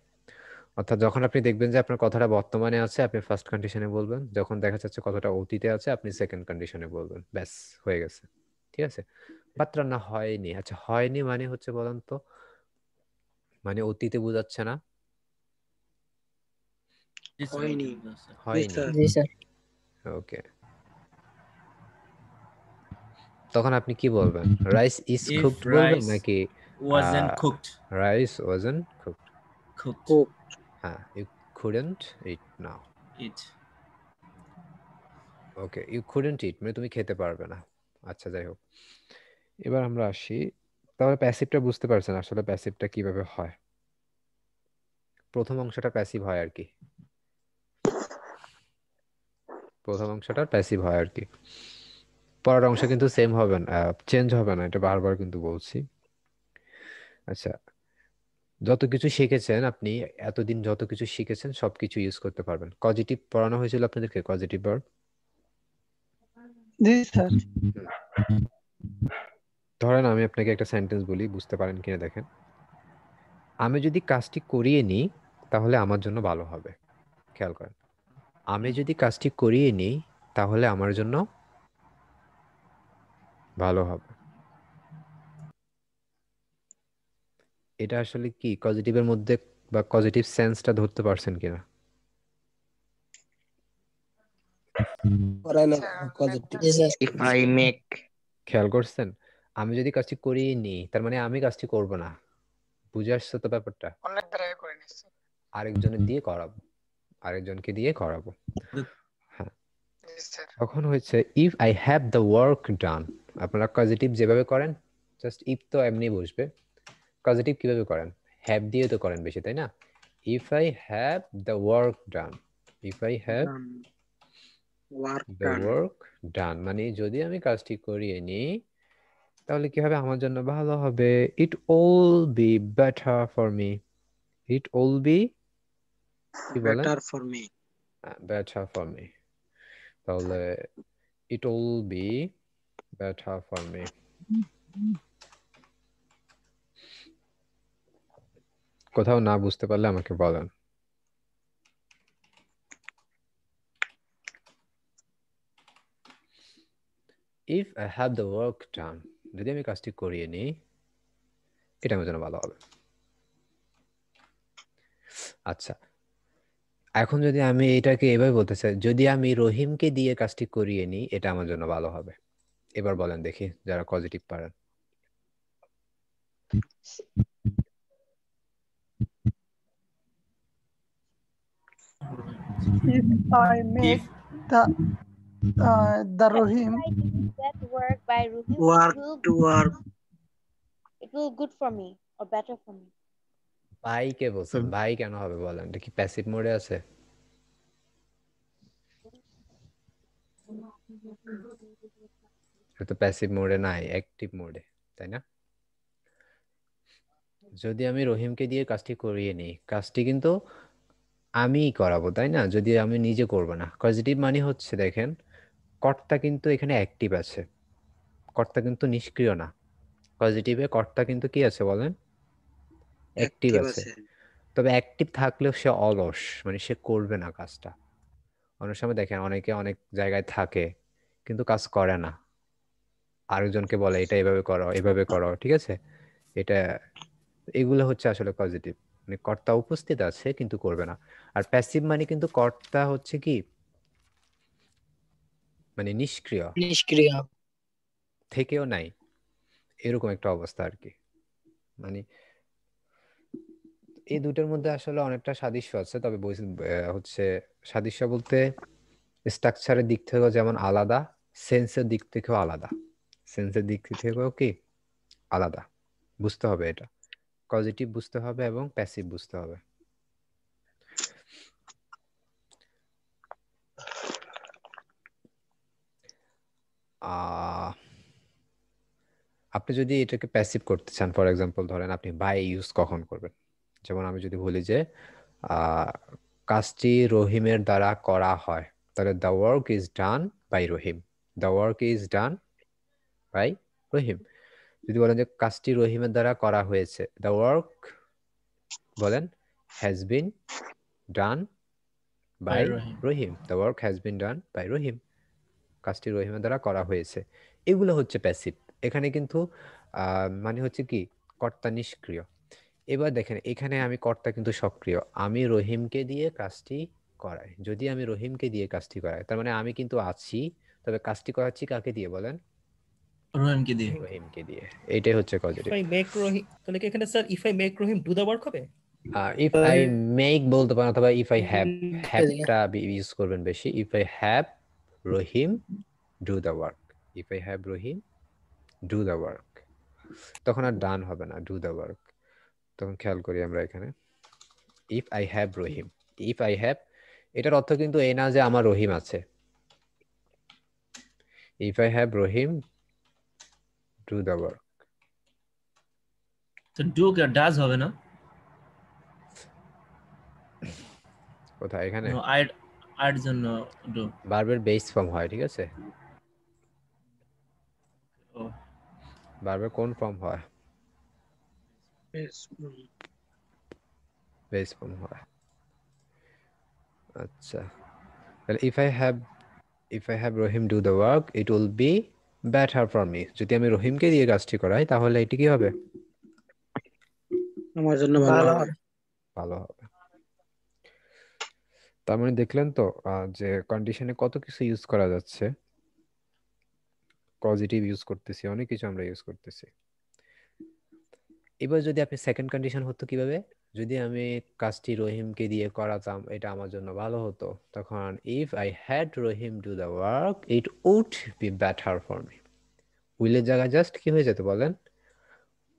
অর্থাৎ যখন আপনি দেখবেন যে আপনার কথাটা বর্তমানে আছে, আপনি ফার্স্ট কন্ডিশনে বলবেন। যখন দেখা যাচ্ছে কথাটা অতীতে আছে, আপনি সেকেন্ড কন্ডিশনে বলবেন। ব্যাস, হয়ে গেছে। ঠিক আছে? ভাত রান্না হয়নি। আচ্ছা, হয়নি মানে হচ্ছে বলেন তো, মানে অতীতে বোঝাচ্ছে না? Yes, sir. হয়নি। Yes, sir. হয়নি। sir. Yes, sir. ওকে, তখন আপনি কি বলবেন? রাইস ইজ If কুকড বলবেন rice নাকি wasn't cooked rice wasn't cooked? Cook. হ্যাঁ, you couldn't eat now. eat okay, you couldn't eat মানে তুমি খেতে পারবে না। আচ্ছা, যাই হোক, এবার আমরা আসি। তাহলে প্যাসিভটা বুঝতে পারছেন আসলে প্যাসিভটা কিভাবে হয়? প্রথম অংশটা প্যাসিভ হয় আর কি, প্রথম অংশটা প্যাসিভ হয় আর কি। পরের অংশ কিন্তু সেম হবে না, চেঞ্জ হবে না, এটা বারবার কিন্তু বলছি। আচ্ছা, যত কিছু শিখেছেন আপনি, এতদিন যত কিছু শিখেছেন সবকিছু ইউজ করতে পারবেন। পজিটিভ পড়ানো হয়েছিল আপনাদেরকে, পজিটিভ ভার্ব। জি স্যার। ধরেন আমি আপনাকে একটা সেন্টেন্স বলি, বুঝতে পারেন কিনা দেখেন। আমি যদি কাজটি করিয়ে নিই তাহলে আমার জন্য ভালো হবে। খেয়াল করেন, আমি যদি কাজটি করিয়ে নিই তাহলে আমার জন্য ভালো হবে। এটা আসলে কি পজিটিভের মধ্যে বা পজিটিভ সেন্সটা ধরতে পারছেন কিনা? জি স্যার। If I make, খেয়াল করছেন, আমি যদি কাজটি করিয়ে নিই তার মানে আমি কাজটি করব না। বুঝে আসছে তো ব্যাপারটা? অনেক দ্বারা করে নিচ্ছি। আরেকজনের দিয়ে করাবো, আরেকজনকে দিয়ে করাবো। হ্যাঁ, জি স্যার। তখন হচ্ছে if I have the work done. আপনারা পজিটিভ যেভাবে করেন, জাস্ট ইফ তো এমনি বসবে। পজিটিভ কিভাবে করেন? হ্যাভ দিয়ে তো করেন বেশি, তাই না? If I have the work done, if I have work the done. Work done মানে যদি আমি কাজটি করিয়ে নিই তাহলে কি হবে? আমার জন্য ভালো হবে। It will be better for me. It will be, কি বলেন? Better for me. Better for me. তাহলে it will be better for me. কোথাও না বুঝতে পারলে আমাকে বলেন। If I have the work done, যদি আমি কাজটি করিয়ে নিই এটা আমার জন্য ভালো হবে। আচ্ছা, এখন যদি আমি এটাকে এভাবে বলতে চাই, যদি আমি রহিমকে দিয়ে কাজটি করিয়ে নিই এটা আমার জন্য ভালো হবে। এবার বলেন দেখি যারা পজিটিভ পারেন। If I make the Rohim If I do that work by Ruhim, work to work. it will good for me or better for me. ভাই কে বলছেন? ভাই কেন হবে বলেন? এটা কি প্যাসিভ মোডে আছে? এটা তো প্যাসিভ মোডে নাই, অ্যাক্টিভ মোডে, তাই না? যদি আমি রহিমকে দিয়ে কাজটি করিয়ে নিই, কাজটি কিন্তু আমিই করাবো, তাই না? যদি আমি নিজে করব না। পজিটিভ মানে হচ্ছে দেখেন, কর্তা কিন্তু এখানে অ্যাক্টিভ আছে, কর্তা কিন্তু নিষ্ক্রিয় না। পজিটিভে কর্তা কিন্তু কি আছে বলেন? অ্যাক্টিভ অ্যাক্টিভ আছে। আছে। তবে অ্যাক্টিভ থাকলেও সে অলস, মানে সে করবে না কাজটা। অনেক সময় দেখেন অনেকে অনেক জায়গায় থাকে কিন্তু কাজ করে না, আরেকজনকে বলে এটা এভাবে করো, এভাবে করো, ঠিক আছে? এটা, এগুলো হচ্ছে আসলে পজিটিভ, মানে কর্তা উপস্থিত আছে কিন্তু করবে না। আর প্যাসিভ মানে কিন্তু কর্তা হচ্ছে কি, মানে নিষ্ক্রিয়, নিষ্ক্রিয়। থেকেও নাই, এরকম একটা অবস্থা আর কি। মানে এই দুটোর মধ্যে আসলে অনেকটা সাদৃশ্য আছে, তবে হচ্ছে সাদৃশ্য বলতে স্ট্রাকচারের দিক থেকেও যেমন আলাদা, সেন্সের দিক থেকেও আলাদা। সেন্সের দিক থেকেও কি আলাদা, বুঝতে হবে এটা। পজিটিভ বুঝতে হবে এবং প্যাসিভ বুঝতে হবে। আপনি যদি এটাকে প্যাসিভ করতে চান, ফর এক্সাম্পল ধরেন আপনি বাই ইউজ কখন করবেন? যেমন আমি যদি বলি যে কাজটি রহিমের দ্বারা করা হয়, তাহলে the work is done by Rahim. The work is done by Rahim. যদি বলেন যে কাজটি রহিমের দ্বারা করা হয়েছে, দ্য ওয়ার্ক বলেন has been done by Rahim. The work has been done by Rahim. কাজটি রহিমের দ্বারা করা হয়েছে। এগুলো হচ্ছে প্যাসিভ। এখানে কিন্তু মানে হচ্ছে কি, কর্তা নিষ্ক্রিয়। এবার দেখেন এখানে আমি কর্তা কিন্তু সক্রিয়, আমি রহিমকে দিয়ে কাজটি করাই। যদি আমি রহিমকে দিয়ে কাজটি করাই তার মানে আমি কিন্তু আছি, তবে কাজটি করাচ্ছি কাকে দিয়ে বলেন? রহিমকে দিয়ে। রহিমকে দিয়ে। এটাই হচ্ছে পজিটিভ। ইফ আই মেক রহিম, তাহলে কি এখানে sir if I make Rahim do the work হবে? ইফ আই মেক বলতে পারেন, অথবা ইফ আই হ্যাভ, হ্যাভটা ইউজ করবেন বেশি। If I have Rahim do the work, if I have Rahim do the work, তখন আর ডান হবে না, ডু দ্য ওয়ার্ক। তখন খেয়াল করি আমরা এখানে if I have Rahim, if I have, এটার অর্থ কিন্তু এই না যে আমার রহিম আছে। If I have Rohim do the work. তো ডু কে ডাজ হবে না? কোথায় এখানে? নো আইড জন্য ডু। ভার্বের বেস ফর্ম হয়, ঠিক আছে? ও ভার্বের কোন ফর্ম হয়? বেস ফর্ম হয়। আচ্ছা, তাহলে if I have Rohim do the work, it will be better for me. যদি আমি রহিমকে দিয়ে কাজটি করাই তাহলে এটি কি হবে? আমার জন্য ভালো হবে। ভালো হবে। তার মানে দেখলেন তো যে কন্ডিশনে কত কিছু ইউজ করা যাচ্ছে। পজিটিভ ইউজ করতেছি, অনেক কিছু আমরা ইউজ করতেছি। এবার যদি আপনি সেকেন্ড কন্ডিশন হতো কিভাবে? যদি আমি কাজটি রহিমকে দিয়ে করাতাম এটা আমার জন্য ভালো হতো, তখন if I had Rohim do the work it would be better for me. উইলের জায়গায় জাস্ট কি হয়ে যেত বলেন?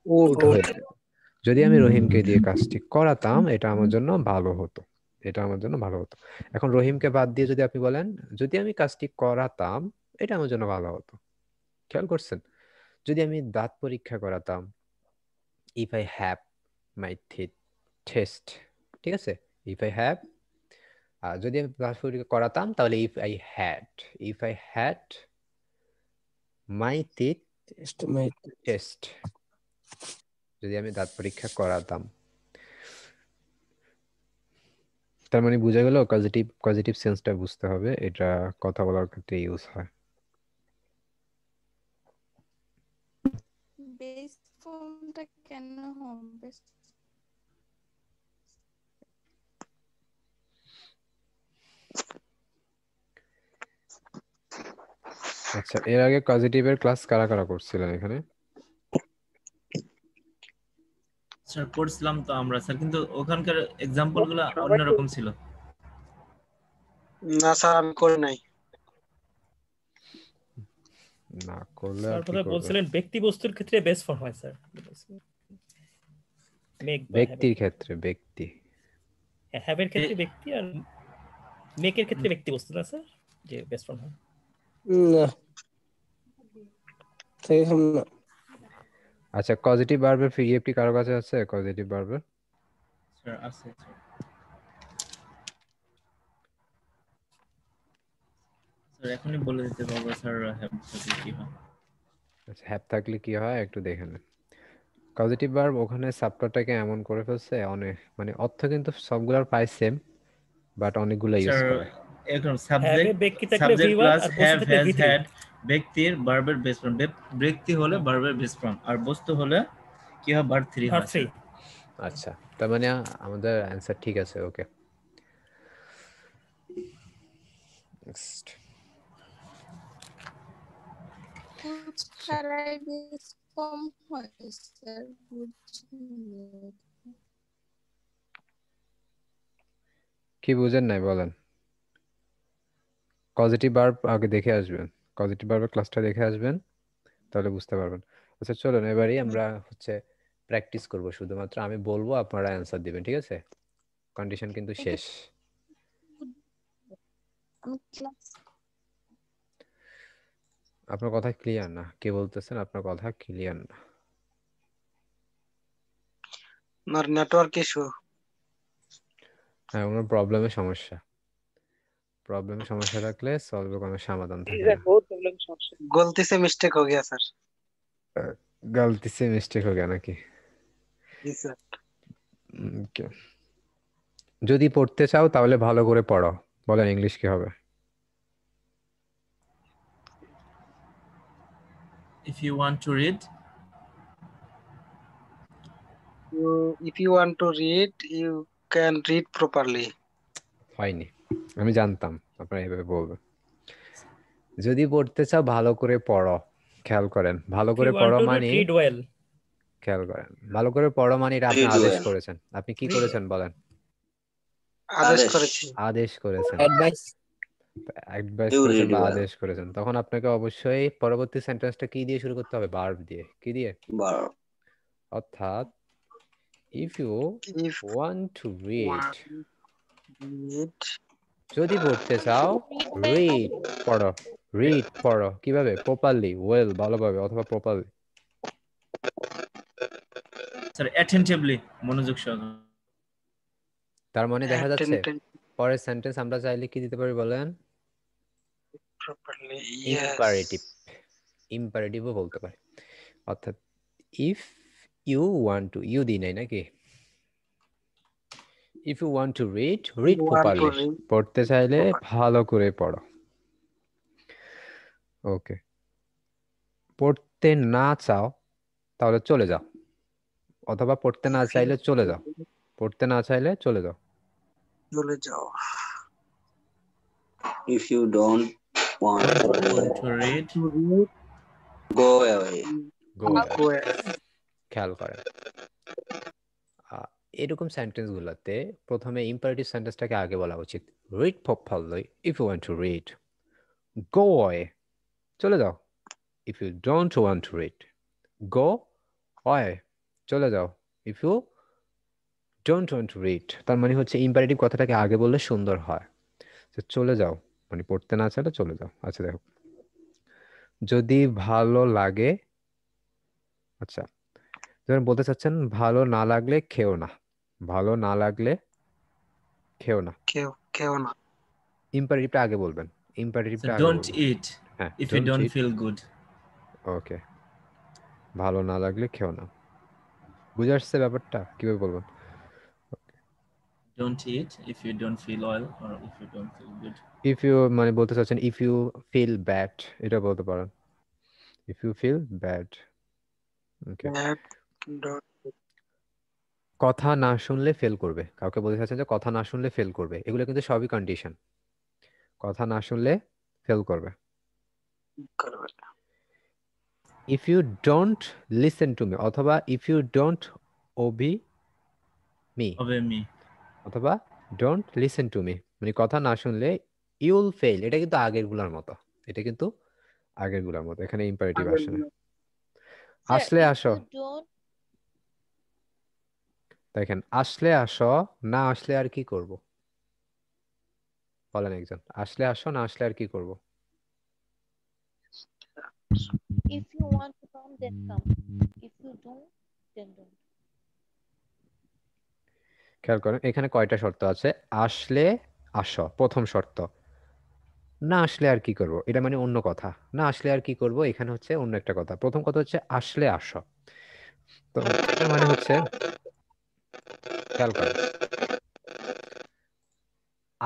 উড হয়ে যেত। যদি আমি রহিমকে দিয়ে কাজটি করাতাম এটা আমার জন্য ভালো হতো, এটা আমার জন্য ভালো হতো। এখন রহিমকে বাদ দিয়ে যদি আপনি বলেন যদি আমি কাজটি করাতাম এটা আমার জন্য ভালো হতো। খেয়াল করছেন? যদি আমি দাঁত পরীক্ষা করাতাম, if I have my teeth test, ঠিক আছে? if I have যদি আমি দাঁত পরীক্ষা করাতাম তাহলে if I had my teeth test, যদি আমি দাঁত পরীক্ষা করাতাম। তার মানে বোঝা গেল পজিটিভ সেন্সটা বুঝতে হবে, এটা কথা বলার ক্ষেত্রে ইউজ হয়। বেস ফর্মটা কেন হবে? আচ্ছা, এর আগে পজিটিভের ক্লাস কারা কারা করছিলেন এখানে? স্যার করছিলাম তো আমরা স্যার, কিন্তু ওখানকার এক্সাম্পলগুলো অন্যরকম ছিল। না স্যার আমি করি নাই। না করলে আর কি তারপরে করবে? বলছিলেন ব্যক্তি বস্তুর ক্ষেত্রে বেস ফর্ম হয় স্যার। মেক বা ব্যক্তির ক্ষেত্রে ব্যক্তি, হ্যাভের ক্ষেত্রে ব্যক্তি, আর মেকের ক্ষেত্রে ব্যক্তি বস্তু না স্যার, যে বেস ফর্ম হয়। না ঠিক না। আচ্ছা, পজিটিভ ভার্বের পিএফটি কারো কাছে আছে? পজিটিভ ভার্বের স্যার আছে স্যার, এখনই বলে দিতে পারবো স্যার হ্যাভ থাকলে কি হয়। আচ্ছা, হ্যাভ থাকলে কি হয় একটু দেখে নেন। পজিটিভ ভার্ব ওখানে সাবটটাকে এমন করে ফেলছে, অনেক মানে অর্থ কিন্তু সবগুলোর প্রায় সেম, বাট অনেকগুলো ইউজ স্যার করে। এখন হ্যাভে ব্যক্তি থাকলে subject V1 plus R have বস্তু থাকলে হ্যাজ V3। হ্যাড ব্যক্তির ভার্বের বেস ফর্ম, ব্যক্তি হলে ভার্বের বেস ফর্ম, আর বস্তু হলে কি হয় ভার্ব 3 হয় স্যার। আচ্ছা, তার মানে আমাদের অ্যানসার ঠিক আছে। ওকে, নেক্সট। কুছ ছাড়াই বেস ফর্ম হয় স্যার, বুঝলেন? কি বুঝেন নাই বলেন? পজিটিভ ভার্ব আগে দেখে আসবেন, পজিটিভ ভার্বের ক্লাসটা দেখে আসবেন, তাহলে বুঝতে পারবেন। আচ্ছা চলুন এবারে আমরা প্র্যাকটিস করব। শুধুমাত্র আমি বলবো, আপনারা অ্যানসার দিবেন, ঠিক আছে? কন্ডিশন কিন্তু শেষ। আপনার কথা ক্লিয়ার না। কে বলতেছেন? আপনার কথা ক্লিয়ার না। আমার নেটওয়ার্ক ইস্যু। হ্যাঁ, ওনার প্রবলেমের সমস্যা থাকলে সলভের কোনো সমাধান থাকে না। गलती से मिस्टेक हो गया सर। गलती से मिस्टेक हो गया নাকি? জি স্যার। Okay. যদি পড়তে চাও তাহলে ভালো করে পড়ো। বলেন ইংলিশ কি হবে? If you want to read, if you want to read you can read properly. হয়নি, আমি জানতাম আপনারা এইভাবে বলবেন। যদি পড়তে চাও ভালো করে পড়ো। খেয়াল করেন, ভালো করে পড়ো মানে খেয়াল করেন, ভালো করে পড়ো মানে এটা আপনি আদেশ করেছেন। আপনি কি করেছেন বলেন? আদেশ করেছেন, অ্যাডভাইস করেছেন বা আদেশ করেছেন। তখন আপনাকে অবশ্যই পরবর্তী সেন্টেন্সটা কি দিয়ে শুরু করতে হবে? ভার্ব দিয়ে। কি দিয়ে? ভার্ব। অর্থাৎ if you want to read, যদি পড়তে চাও read পড়ো, রিড পড়ো কিভাবে? প্রপারলি, ওয়েল ভালোভাবে, অথবা প্রপারলি। স্যার অ্যাটেনটিভলি, মনোযোগ সহকারে। তার মানে দেখা যাচ্ছে Attentive পরের সেন্টেন্স আমরা চাইলে কি দিতে পারি বলেন? properly. Imperative, Yes. ইম্পারেটিভও বলতে পারি। অর্থাৎ if you want to, you দি নাই নাকি? If you want to read, read You want to properly, read পড়তে চাইলে properly. ভালো করে পড়ো। ওকে, পড়তে না চাও তাহলে চলে যাও, অথবা পড়তে না If you চাইলে চলে যাও, পড়তে না চাইলে চলে যাও। চলে যাও। If you don't want to Want read, to read, To read, go away. Go go away. খেয়াল করেন এরকম সেন্টেন্স গুলোতে প্রথমে ইম্পারেটিভ সেন্টেন্সটাকে আগে বলা উচিত। Read properly if you want to read, go away চলে যাও if you don't want to read, go away চলে যাও if you don't want to read. তার মানে হচ্ছে ইম্পারেটিভ কথাটাকে আগে বললে সুন্দর হয়। তো চলে যাও মানে পড়তে না চাইলে চলে যাও। আচ্ছা দেখো, যদি ভালো লাগে, আচ্ছা যখন বলতে চাচ্ছেন ভালো না লাগলে খেও না, ভালো না লাগলে খেও না, কেউ না। ইম্পারেটিভটা আগে বলবেন, so ইম্পারেটিভটা আগে don't বলবেন। eat হ্যাঁ, if you don't eat. feel good. ওকে, ভালো না লাগলে খেও না। বুঝে আসছে ব্যাপারটা কিভাবে বলবেন? Don't eat if you don't feel well or if you don't feel good. If you মানে বলতে চাচ্ছেন ইফ ইউ ফিল ব্যাড, এটা বলতে পারেন। If you feel bad. Okay, Bad, don't কথা না শুনলে ফেল করবে, কাউকে বলতে চাচ্ছেন যে কথা না শুনলে ফেল করবে, এগুলো কিন্তু সবই কন্ডিশন। কথা না শুনলে ফেল করবে। করবে। If you don't listen to me, অথবা if you don't obey me, Obey me. অথবা ডোন্ট লিসেন টু মি, মানে কথা না শুনলে ইউল ফেল। এটা কিন্তু আগের গুলার মতো, এটা কিন্তু আগের গুলার মতো, এখানে ইম্পারেটিভ আসে না। Sir, আসলে if আসো, you don't, দেখেন আসলে আসো, না আসলে আর কি করব? বলেন একজন, আসলে আসো, না আসলে আর কি করব? if you want to come, then come. If you don't, then don't. খেয়াল করেন এখানে কয়টা শর্ত আছে। আসলে আসো প্রথম শর্ত, না আসলে আর কি করব এটা মানে অন্য কথা, না আসলে আর কি করব এখানে হচ্ছে অন্য একটা কথা। প্রথম কথা হচ্ছে আসলে আসো, তো এটার মানে হচ্ছে খেয়াল করেন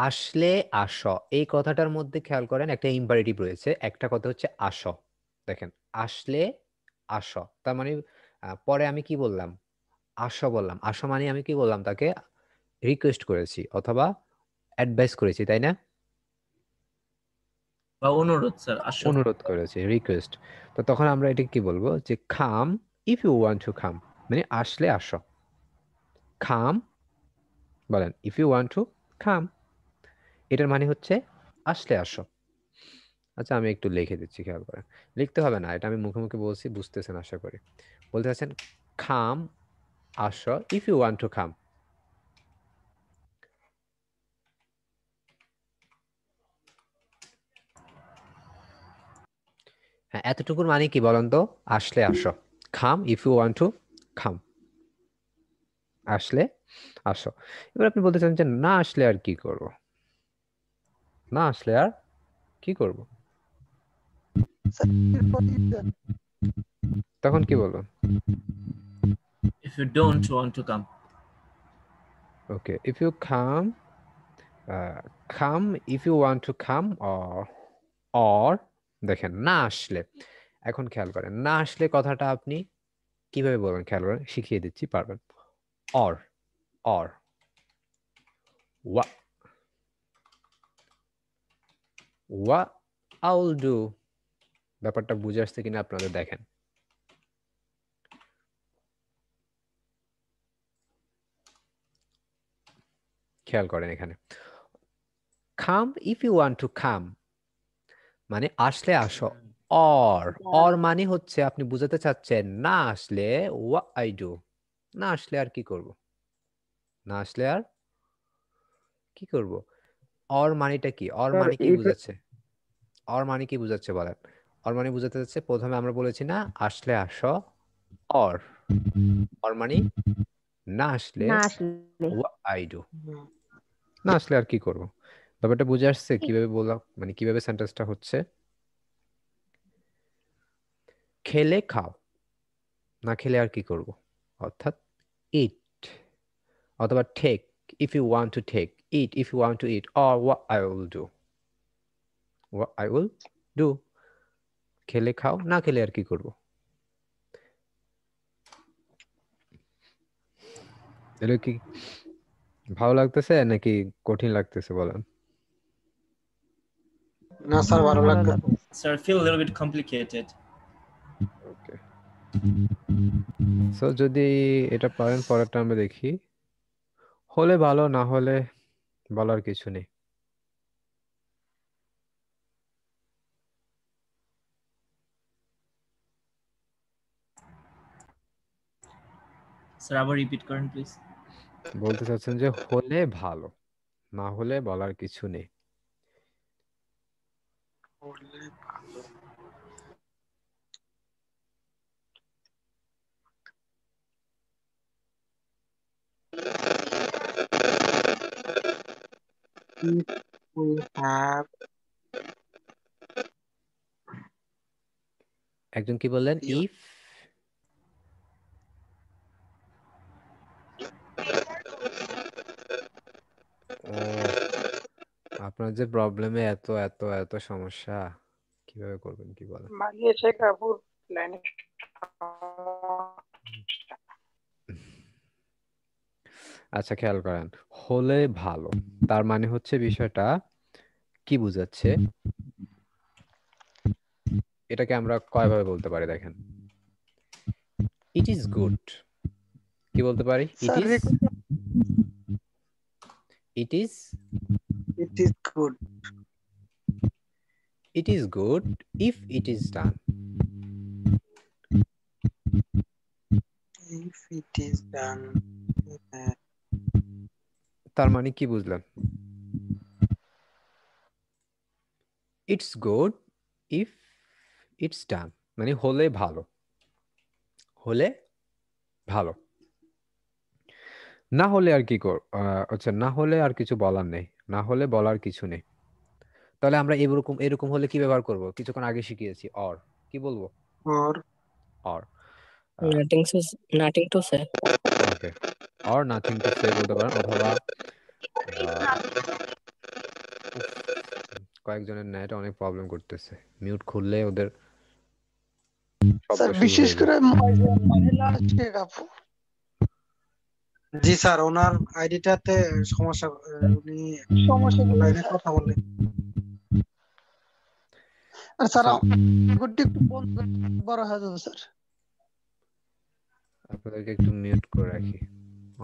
আসলে আসো এই কথাটার মধ্যে খেয়াল করেন একটা ইম্পারেটিভ রয়েছে, একটা কথা হচ্ছে আসো। দেখেন আসলে আসো তার মানে পরে আমি কি বললাম? আসো বললাম। আসো মানে আমি কি বললাম? তাকে রিকোয়েস্ট করেছি অথবা অ্যাডভাইস করেছি, তাই না? বা অনুরোধ স্যার, আসো। অনুরোধ করেছি, রিকোয়েস্ট। তো তখন আমরা এটা কি বলবো যে come if you want to come, মানে আসলে আসো। কাম বলেন if you want to come, এটার মানে হচ্ছে আসলে আসো। আচ্ছা আমি একটু লিখে দিচ্ছি, খেয়াল করেন। লিখতে হবে না, এটা আমি মুখে মুখে বলছি, বুঝতেছেন আশা করি। বলতে চাচ্ছেন কাম আসো if you want to come. হ্যাঁ, এতটুকুর মানে কি বলেন তো? আসলে আসো, খাম ইফ ইউ ওয়ান্ট টু খাম, আসলে আসো। এবার আপনি বলতে চান যে না আসলে আর কি করব? না আসলে আর কি করব? তখন কি বলবেন? If you don't want to come. Okay, if you come, come if you want to come, or দেখেন না আসলে। এখন খেয়াল করেন না আসলে কথাটা আপনি কিভাবে বলবেন, খেয়াল করেন, শিখিয়ে দিচ্ছি, পারবেন। Or, or, what I'll do, ব্যাপারটা বুঝে আসছে কিনা আপনাদের দেখেন। খেয়াল করেন এখানে come if you want to come মানে আসলে আসো, অর মানে হচ্ছে আপনি বুঝাতে চাচ্ছেন না আসলে what I do, না আসলে আর কি করব, না আসলে আর কি করব। অর মানেটা কি? অর স্যার মানে কি বুঝাচ্ছে? অর মানে কি বোঝাচ্ছে বলেন? অর মানে বোঝাতে যাচ্ছে, প্রথমে আমরা বলেছি না আসলে আসো, অর অর মানে না আসলে না আসলে what I do, না আসলে আর কি করব। ব্যাপারটা বুঝে আসছে কিভাবে বলা, মানে কিভাবে সেন্টেন্সটা হচ্ছে? খেলে খাও, না খেলে আর কি করব, অর্থাৎ ইট অথবা take if you want to take, eat if you want to eat, or what I will do, what I will do। খেলে খাও, না খেলে আর কি করব। এটা কি ভালো লাগতেছে নাকি কঠিন লাগতেছে বলেন? না স্যার, ভালো ভালো লাগবে। লাগবে। Sir, I feel a little bit complicated. Okay, so যদি এটা পারেন পরেরটা আমরা দেখি। হলে ভালো, না হলে বলার কিছু নেই। Sir, আবার repeat করেন please. বলতে চাচ্ছেন যে হলে ভালো, না হলে বলার কিছু নেই। হলে ভালো। If we have একজন কি বললেন? ইফ আপনার যে প্রবলেমে এত এত এত সমস্যা, কিভাবে করবেন কি বলেন? মারিয়ে শেখাপুর লাইনে আচ্ছা খেয়াল করেন, হলে ভালো তার মানে হচ্ছে বিষয়টা কি বুঝাচ্ছে, এটাকে আমরা কয়ভাবে বলতে পারি দেখেন। ইট ইজ গুড, কি বলতে পারি? It sir is it is it is good it is good if it is done. if it is done. তার মানে কি বুঝলেন? ইটস গুড ইফ ইটস ডান মানে হলে ভালো, হলে ভালো। না হলে আর কি আচ্ছা, না হলে আর কিছু বলার নেই, না হলে বলার কিছু নেই। তাহলে আমরা এরকম এরকম হলে কি ব্যবহার করব? কিছুক্ষণ আগে শিখিয়েছি, অর। কি বলবো? or or. Nothing to say. Okay, or nothing to say বলতে পারেন, অথবা কয়েকজনের নেট অনেক প্রবলেম করতেছে, মিউট খুললে ওদের শব্দ স্যার শুরু বিশেষ হয়ে করে যায়। মহিলা শেখাপু। জি স্যার, ওনার আইডিটাতে সমস্যা, উনি সমস্যা কি লাইনে কথা বলে। আর স্যার আচ্ছা, রেকর্ডটি একটু বড় হয়ে যাবে স্যার। আপনাদেরকে একটু মিউট করে রাখি,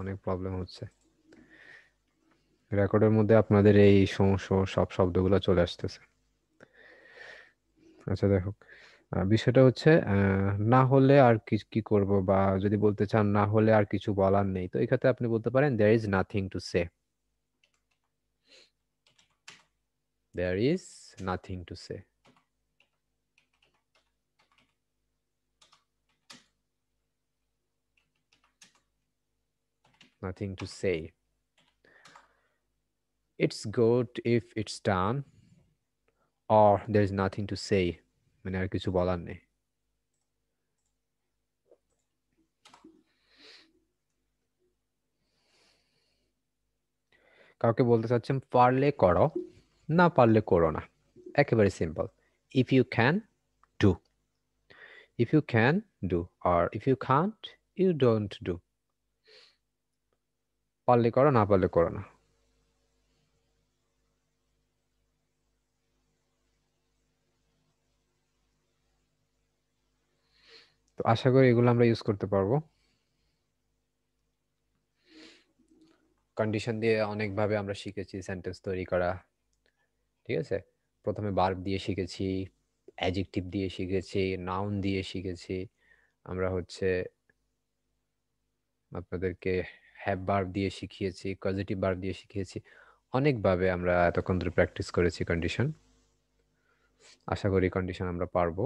অনেক প্রবলেম হচ্ছে। রেকর্ডের মধ্যে আপনাদের এই সমস্যা সব শব্দগুলো চলে আসতেছে। আচ্ছা দেখো, বিষয়টা হচ্ছে না হলে আর কি কি করব, বা যদি বলতে চান না হলে আর কিছু বলার নেই, তো এক্ষেত্রে আপনি বলতে পারেন there is nothing to say, there is nothing to say। nothing to say, it's good if it's done, or there is nothing to say মানে আর কিছু বলার নেই। কাউকে বলতে চাচ্ছেন পারলে করো, না পারলে করো না, একেবারে simple. If you can do, if you can do, আর if you can't you don't do. পারলে করো, না পারলে করো না। তো আশা করি এগুলো আমরা ইউজ করতে পারবো। কন্ডিশন দিয়ে অনেকভাবে আমরা শিখেছি সেন্টেন্স তৈরি করা, ঠিক আছে? প্রথমে ভার্ব দিয়ে শিখেছি, অ্যাডজেক্টিভ দিয়ে শিখেছি, নাউন দিয়ে শিখেছি, আমরা হচ্ছে আপনাদেরকে হ্যাভ ভার্ব দিয়ে শিখিয়েছি, পজিটিভ ভার্ব দিয়ে শিখিয়েছি, অনেকভাবে আমরা এতক্ষণ ধরে প্র্যাকটিস করেছি কন্ডিশন। আশা করি কন্ডিশন আমরা পারবো।